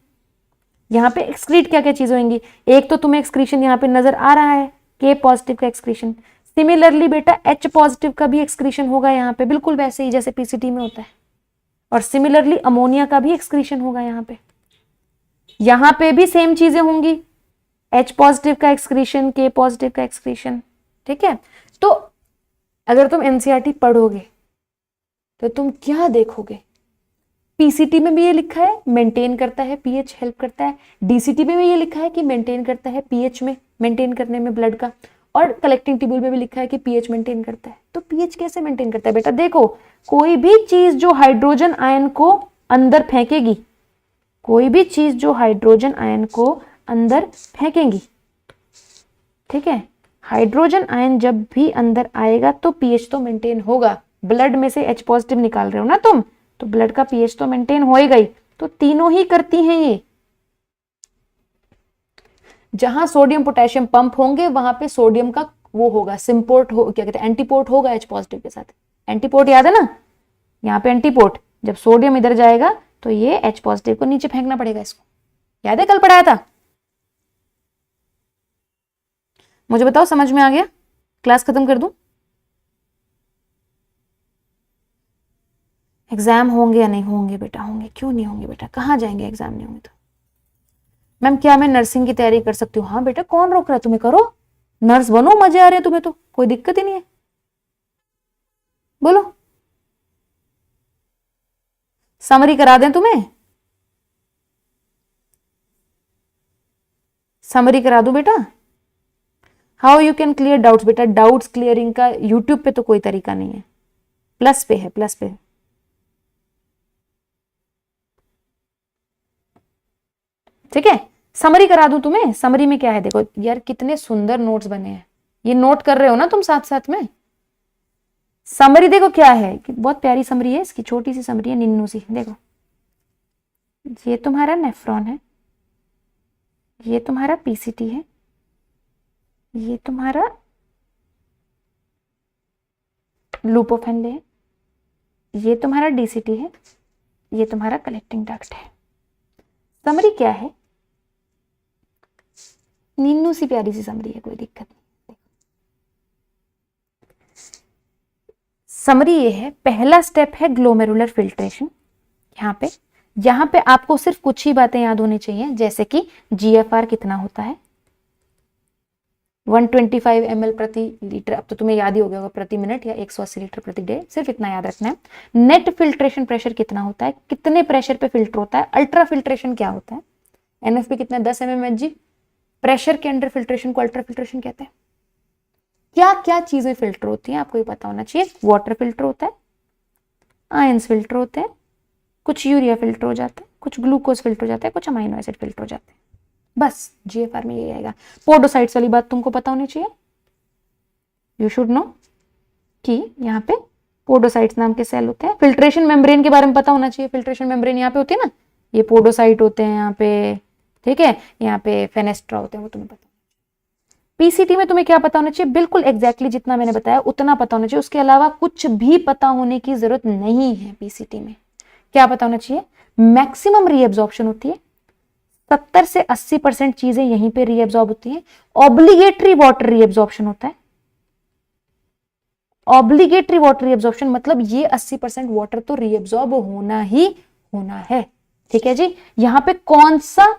यहां पे एक्सक्रीट क्या क्या चीजें होंगी, एक तो तुम्हें एक्सक्रीशन यहां पे नजर आ रहा है, के पॉजिटिव का एक्सक्रीशन। सिमिलरली बेटा एच पॉजिटिव का भी एक्सक्रीशन होगा यहाँ पे, बिल्कुल वैसे ही जैसे पीसीटी में होता है। और सिमिलरली अमोनिया का भी एक्सक्रीशन होगा यहाँ पे भी सेम चीजें होंगी, H पॉजिटिव का एक्सक्रीशन, K पॉजिटिव का एक्सक्रीशन। ठीक है, तो अगर तुम एनसीईआरटी पढ़ोगे तो तुम क्या देखोगे, पीसीटी में भी ये लिखा है मेंटेन करता है पीएच, हेल्प करता है। डीसीटी में भी ये लिखा है कि मेंटेन करता है पीएच में, मेंटेन करने में ब्लड का। और कलेक्टिंग ट्यूब्यूल में भी लिखा है कि पीएच मेंटेन करता है। तो पीएच कैसे मेंटेन करता है बेटा, देखो कोई भी चीज जो हाइड्रोजन आयन को अंदर फेंकेगी, कोई भी चीज जो हाइड्रोजन आयन को अंदर फेंकेगी, ठीक है, हाइड्रोजन आयन जब भी अंदर आएगा तो पीएच तो मेंटेन होगा। ब्लड में से H पॉजिटिव निकाल रहे हो ना तुम, तो ब्लड का पीएच तो मेंटेन होएगा ही। तो तीनों ही करती हैं ये। जहां सोडियम पोटेशियम पंप होंगे वहां पे सोडियम का वो होगा सिम्पोर्ट, हो क्या कहते हैं, एंटीपोर्ट होगा H पॉजिटिव के साथ। एंटीपोर्ट याद है ना, यहाँ पे एंटीपोर्ट, जब सोडियम इधर जाएगा तो ये H पॉजिटिव को नीचे फेंकना पड़ेगा इसको। याद है कल पढ़ाया था? मुझे बताओ समझ में आ गया? क्लास खत्म कर दूं? एग्जाम होंगे या नहीं होंगे बेटा? होंगे। क्यों नहीं होंगे बेटा, कहाँ जाएंगे एग्जाम नहीं होंगे तो? मैम क्या मैं नर्सिंग की तैयारी कर सकती हूँ? हाँ बेटा, कौन रोक रहा है तुम्हें, करो, नर्स बनो, मजे आ रहे हैं तुम्हें तो, कोई दिक्कत ही नहीं है। बोलो, समरी करा दें तुम्हें? समरी करा दूं बेटा? How you can clear doubts? बेटा डाउट्स क्लियरिंग का यूट्यूब पे तो कोई तरीका नहीं है, प्लस पे है, प्लस पे। ठीक है, समरी करा दूं तुम्हें? समरी में क्या है, देखो यार कितने सुंदर नोट्स बने हैं, ये नोट कर रहे हो ना तुम साथ साथ में? समरी देखो क्या है, कि बहुत प्यारी समरी है इसकी, छोटी सी समरी है, निन्नू सी। देखो ये तुम्हारा नेफ्रॉन है, ये तुम्हारा पीसीटी है, ये तुम्हारा लूप ऑफ हेनले है, ये तुम्हारा डीसीटी है, ये तुम्हारा कलेक्टिंग डक्ट है। समरी क्या है, नीनू सी प्यारी सी समरी है, कोई दिक्कत नहीं। समरी ये है, पहला स्टेप है ग्लोमेरुलर फिल्ट्रेशन। यहाँ पे आपको सिर्फ कुछ ही बातें याद होनी चाहिए, जैसे कि जीएफआर कितना होता है, 125 ml प्रति लीटर, अब तो तुम्हें याद ही हो गया होगा, प्रति मिनट या 180 लीटर प्रति डे, सिर्फ इतना याद रखना है। नेट फिल्ट्रेशन प्रेशर कितना होता है, कितने प्रेशर पे फिल्टर होता है। अल्ट्रा फिल्ट्रेशन क्या होता है, एनएफपी कितना, 10 mmHg। प्रेशर के अंडर फिल्ट्रेशन को अल्ट्रा फिल्ट्रेशन कहते हैं। क्या क्या चीजें फिल्टर होती हैं आपको ये पता होना चाहिए। वाटर फिल्टर होता है, आयंस फिल्टर होते हैं, कुछ यूरिया फिल्टर हो जाता है, कुछ ग्लूकोज फिल्टर हो जाता है, कुछ अमाइनो एसिड फिल्टर हो जाते हैं। बस जीएफआर में ये आएगा। पोडोसाइट्स वाली बात तुमको पता होनी चाहिए, यू शुड नो कि यहाँ पे पोडोसाइट्स नाम के सेल होते हैं। फिल्ट्रेशन मेम्ब्रेन के बारे में पता होना चाहिए, फिल्ट्रेशन मेम्ब्रेन यहाँ पे होती है ना, ये पोडोसाइट होते हैं यहाँ पे, ठीक है, यहाँ पे फेनेस्ट्रा होते हैं, वो तुम्हें पता। पीसीटी में तुम्हें क्या पता होना चाहिए, बिल्कुल एग्जैक्टली जितना मैंने बताया उतना पता होना चाहिए, उसके अलावा कुछ भी पता होने की जरूरत नहीं है। पीसीटी में क्या पता होना चाहिए, मैक्सिमम रीएब्जॉर्प्शन होती है, 70 से 80% चीजें यहीं पे रीएब्जॉर्ब होती हैं। ऑब्लिगेटरी वाटर रीएब्जॉर्प्शन होता है। ऑब्लिगेटरी वाटर रीएब्जॉर्प्शन मतलब ये 80% वाटर तो रीएब्जॉर्ब होना ही होना है। ठीक है जी, यहां पे कौन सा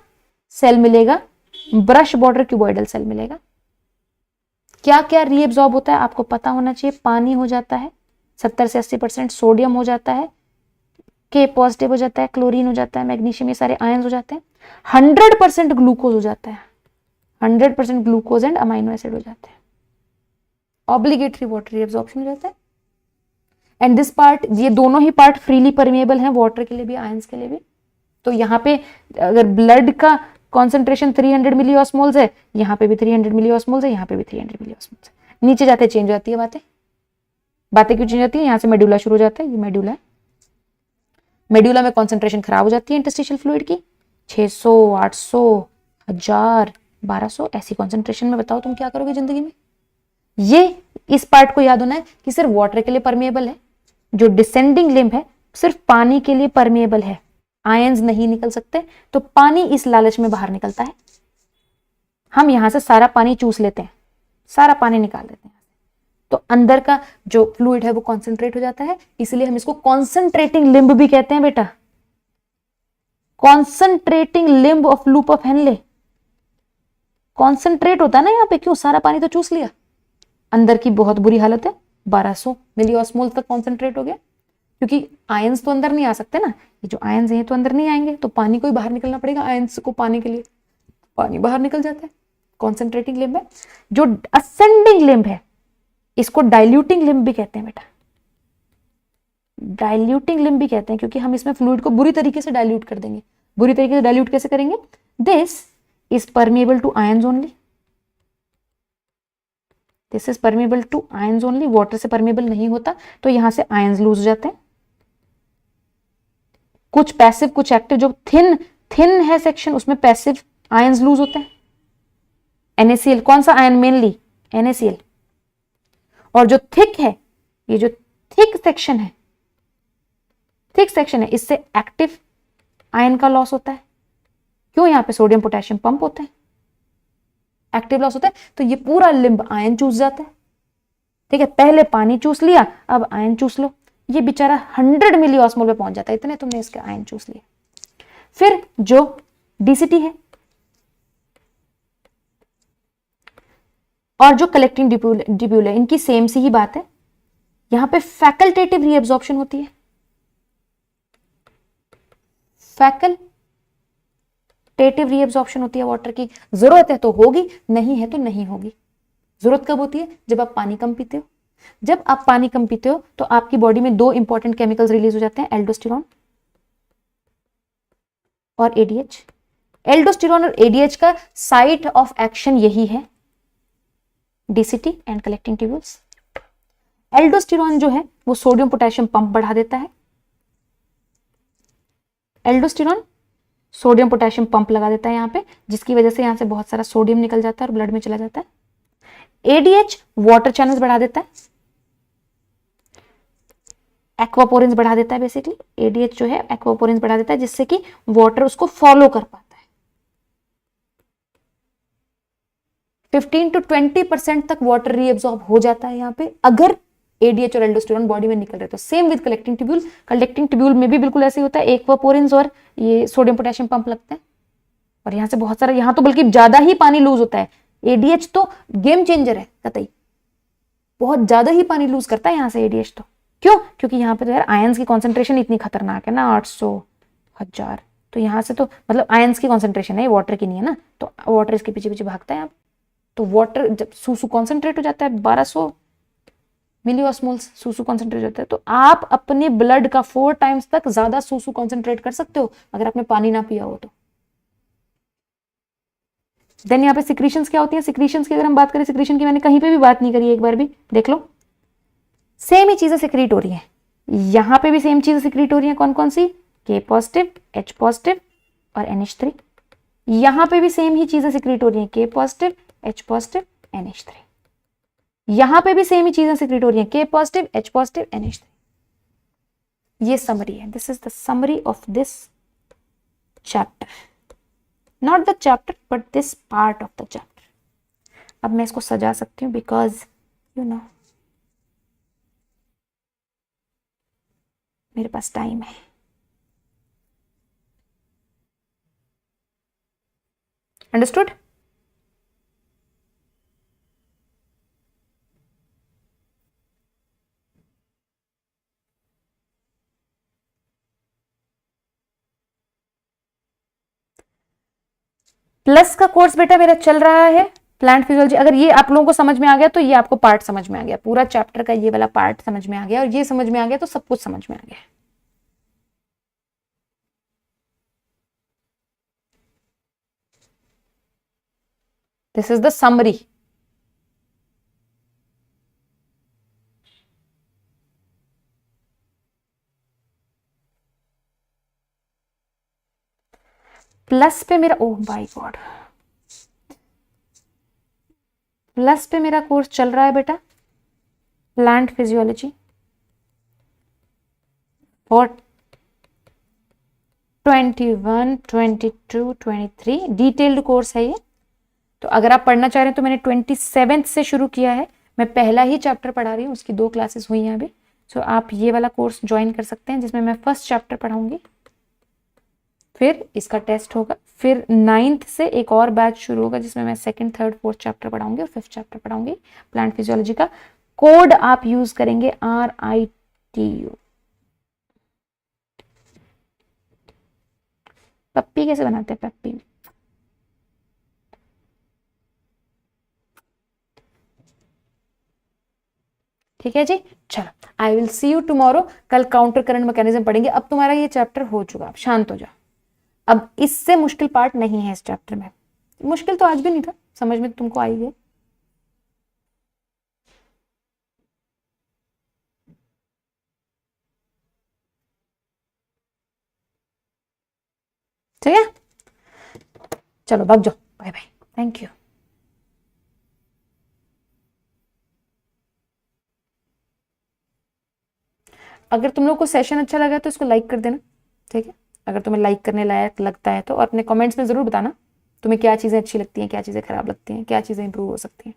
सेल मिलेगा, ब्रश बॉर्डर क्यूबॉइडल सेल मिलेगा। क्या क्या रीएब्जॉर्ब होता है आपको पता होना चाहिए। पानी हो जाता है 70 से 80%, सोडियम हो जाता है, के पॉजिटिव हो जाता है, क्लोरीन हो जाता है, मैग्नीशियम, ये सारे आयंस हो जाते हैं। 100% ग्लूकोज हो जाता है, 100% ग्लूकोज एंड अमाइनो एसिड हो जाते हैं। ऑब्लिगेटरी वाटर रीअब्जॉर्प्शन हो जाता है। एंड दिस पार्ट, ये दोनों ही पार्ट फ्रीली परमेएबल हैं, वाटर के लिए भी आयंस के लिए भी। तो यहाँ पे अगर ब्लड का कॉन्सेंट्रेशन 300 मिलीऑस्मोल्स है, यहाँ पे भी 300 मिलीऑस्मोल्स है, यहाँ पे भी 300 मिलीऑस्मोल्स है। नीचे जाते चेंज हो जाती है बातें क्यों चेंज होती है, यहाँ से मेडुला शुरू हो जाता है, ये मेडुला है। मेडुला में कॉन्सेंट्रेशन खराब हो जाती है इंटरस्टिशियल फ्लूइड की, 600, 800, 1000, 1200 ऐसी कॉन्सेंट्रेशन में। बताओ तुम क्या करोगे जिंदगी में। ये इस पार्ट को याद होना है कि सिर्फ वाटर के लिए परमेएबल है, जो डिसेंडिंग लिम्ब है सिर्फ पानी के लिए परमेएबल है, आयंस नहीं निकल सकते। तो पानी इस लालच में बाहर निकलता है, हम यहां से सारा पानी चूस लेते हैं, सारा पानी निकाल देते हैं, तो अंदर का जो फ्लूइड है वो कॉन्सेंट्रेट हो जाता है, इसलिए हम इसको कॉन्सेंट्रेटिंग लिम्ब भी कहते हैं बेटा, concentrating limb of loop of Henley, concentrate होता है ना यहाँ पे, क्यों, सारा पानी तो चूस लिया, अंदर की बहुत बुरी हालत है, 1200 मिलीऑस्मोल तक कॉन्सेंट्रेट हो गया, क्योंकि आयंस तो अंदर नहीं आ सकते ना, ये जो आयंस हैं तो अंदर नहीं आएंगे, तो पानी को ही बाहर निकलना पड़ेगा आयंस को पाने के लिए, पानी बाहर निकल जाता है, कॉन्सेंट्रेटिंग लिम्ब है। जो असेंडिंग लिम्ब है इसको डाइल्यूटिंग लिम्ब भी कहते हैं बेटा, डाइल्यूटिंग लिम्ब भी कहते हैं, क्योंकि हम इसमें फ्लूइड को बुरी तरीके से डाइल्यूट कर देंगे। बुरी तरीके से डाइल्यूट कैसे करेंगे? This is permeable to ions only, this is permeable to ions only, water से परमिएबल नहीं होता, तो यहां से आयंस लूज हो जाते हैं, कुछ पैसिव कुछ एक्टिव। जो थिन है सेक्शन उसमें पैसिव आयंस लूज होते हैं, NaCl, कौन सा आयन मेनली? NaCl। और जो थिक है, ये जो थिक सेक्शन है, थिक सेक्शन है, इससे एक्टिव आयन का लॉस होता है, क्यों, यहां पे सोडियम पोटेशियम पंप होते हैं, एक्टिव लॉस होता है, तो ये पूरा लिम्ब आयन चूस जाता है। ठीक है, पहले पानी चूस लिया, अब आयन चूस लो, ये बेचारा 100 मिलीऑस्मोल पे पहुंच जाता है, इतने तुमने इसके आयन चूस लिए। फिर जो DCT है और जो कलेक्टिंग डिप्यूल है, इनकी सेम सी ही बात है, यहां पे फैकल्टेटिव रीएब्जॉर्प्शन होती है, फैकल्टेटिव रीएब्जॉर्प्शन होती है वाटर की, जरूरत है तो होगी, नहीं है तो नहीं होगी। जरूरत कब होती है? जब आप पानी कम पीते हो। जब आप पानी कम पीते हो तो आपकी बॉडी में 2 इंपॉर्टेंट केमिकल्स रिलीज हो जाते हैं, एल्डोस्टेरॉन और ADH। एल्डोस्टेरॉन और ADH का साइट ऑफ एक्शन यही है, DCT and collecting tubules. Aldosterone जो है वो सोडियम पोटेशियम पंप बढ़ा देता है, एल्डोस्टेरॉन सोडियम पोटेशियम पंप लगा देता है यहाँ पे, जिसकी वजह से यहां से बहुत सारा सोडियम निकल जाता है और ब्लड में चला जाता है। ADH वाटर चैनल्स बढ़ा देता है, एक्वापोरिन्स बढ़ा देता है, बेसिकली ADH जो है एक्वापोरिन्स बढ़ा देता है, जिससे कि वाटर उसको फॉलो कर पाता है। 15 to 20% तक वाटर रीएब्सॉर्ब हो जाता है यहाँ पे, अगर ADH और एल्डोस्टेरॉन बॉडी में निकल रहे तो। Same with collecting tubule, collecting tubule में भी बिल्कुल ऐसे ही होता है, एक्वापोरिन्स और ये सोडियम पोटेशियम पंप लगते हैं, और यहाँ से बहुत सारा, यहाँ तो बल्कि ज्यादा ही पानी लूज होता है। ADH तो गेम चेंजर है कतई, बहुत ज्यादा ही पानी लूज करता है यहाँ से ADH तो, क्यों? क्योंकि यहाँ पे तो यार आयंस की कॉन्सेंट्रेशन इतनी खतरनाक है ना, 800, 1000, तो यहाँ से तो मतलब आयंस की कॉन्सेंट्रेशन है, वाटर की नहीं है ना, तो वाटर इसके पीछे पीछे भागता है यहाँ, तो वाटर जब सूसू कॉन्सेंट्रेट हो जाता है 1200 मिलीऑस्मोल्स सूसू कॉन्सेंट्रेट होता है, तो आप अपने ब्लड का 4 टाइम्स तक ज्यादा सूसू कॉन्सेंट्रेट कर सकते हो अगर आपने पानी ना पिया हो तो। देन यहाँ पे सिक्रीशंस क्या होती है? सिक्रीशंस की अगर हम बात करें, सिक्रीशन की मैंने कहीं पे भी बात नहीं करी, एक बार भी देख लो, सेम ही चीजें सिक्रीट हो रही हैं, यहां पे भी सेम चीजें सिक्रीट हो रही हैं, कौन कौन सी? K पॉजिटिव, H पॉजिटिव और NH3। यहां पे भी सेम ही चीजें सिक्रीट हो रही हैं, K positive, H positive, NH3। यहां पे भी सेम ही चीजें सिक्रीट हो रही हैं, K positive, H positive, NH3। ये समरी है, this is the summary of this chapter, not the chapter but this part of the chapter. अब मैं इसको सजा सकती हूँ, बिकॉज यू नो मेरे पास टाइम है। अंडरस्टूड? प्लस का कोर्स बेटा मेरा चल रहा है, प्लांट फिजियोलॉजी। अगर ये आप लोगों को समझ में आ गया तो ये आपको पार्ट समझ में आ गया, पूरा चैप्टर का ये वाला पार्ट समझ में आ गया, और ये समझ में आ गया तो सब कुछ समझ में आ गया। This is the summary. Plus पे मेरा, ओह माय गॉड, प्लस पे मेरा कोर्स चल रहा है बेटा प्लांट फिजियोलॉजी और 21, 22, 23 डिटेल्ड कोर्स है ये। तो अगर आप पढ़ना चाह रहे हैं तो मैंने 27 से शुरू किया है, मैं पहला ही चैप्टर पढ़ा रही हूँ, उसकी 2 क्लासेस हुई हैं अभी। सो आप ये वाला कोर्स ज्वाइन कर सकते हैं जिसमें मैं फर्स्ट चैप्टर पढ़ाऊंगी। फिर इसका टेस्ट होगा, फिर 9th से एक और बैच शुरू होगा जिसमें मैं सेकंड, थर्ड, फोर्थ चैप्टर पढ़ाऊंगी और 5th चैप्टर पढ़ाऊंगी प्लांट फिजियोलॉजी का। कोड आप यूज करेंगे RITU। पप्पी कैसे बनाते हैं? पप्पी ठीक है जी। चलो, I will see you tomorrow. कल काउंटर करंट मैकेनिज्म पढ़ेंगे। अब तुम्हारा ये चैप्टर हो चुका, अब शांत हो जाओ। अब इससे मुश्किल पार्ट नहीं है इस चैप्टर में। मुश्किल तो आज भी नहीं था, समझ में तुमको आई है। ठीक है, चलो भाग जाओ, बाय बाय, थैंक यू। अगर तुम लोग को सेशन अच्छा लगा तो इसको लाइक कर देना, ठीक है। अगर तुम्हें लाइक करने लायक लगता है तो, और अपने कमेंट्स में जरूर बताना तुम्हें क्या चीजें अच्छी लगती हैं, क्या चीजें खराब लगती हैं, क्या चीजें इंप्रूव हो सकती हैं।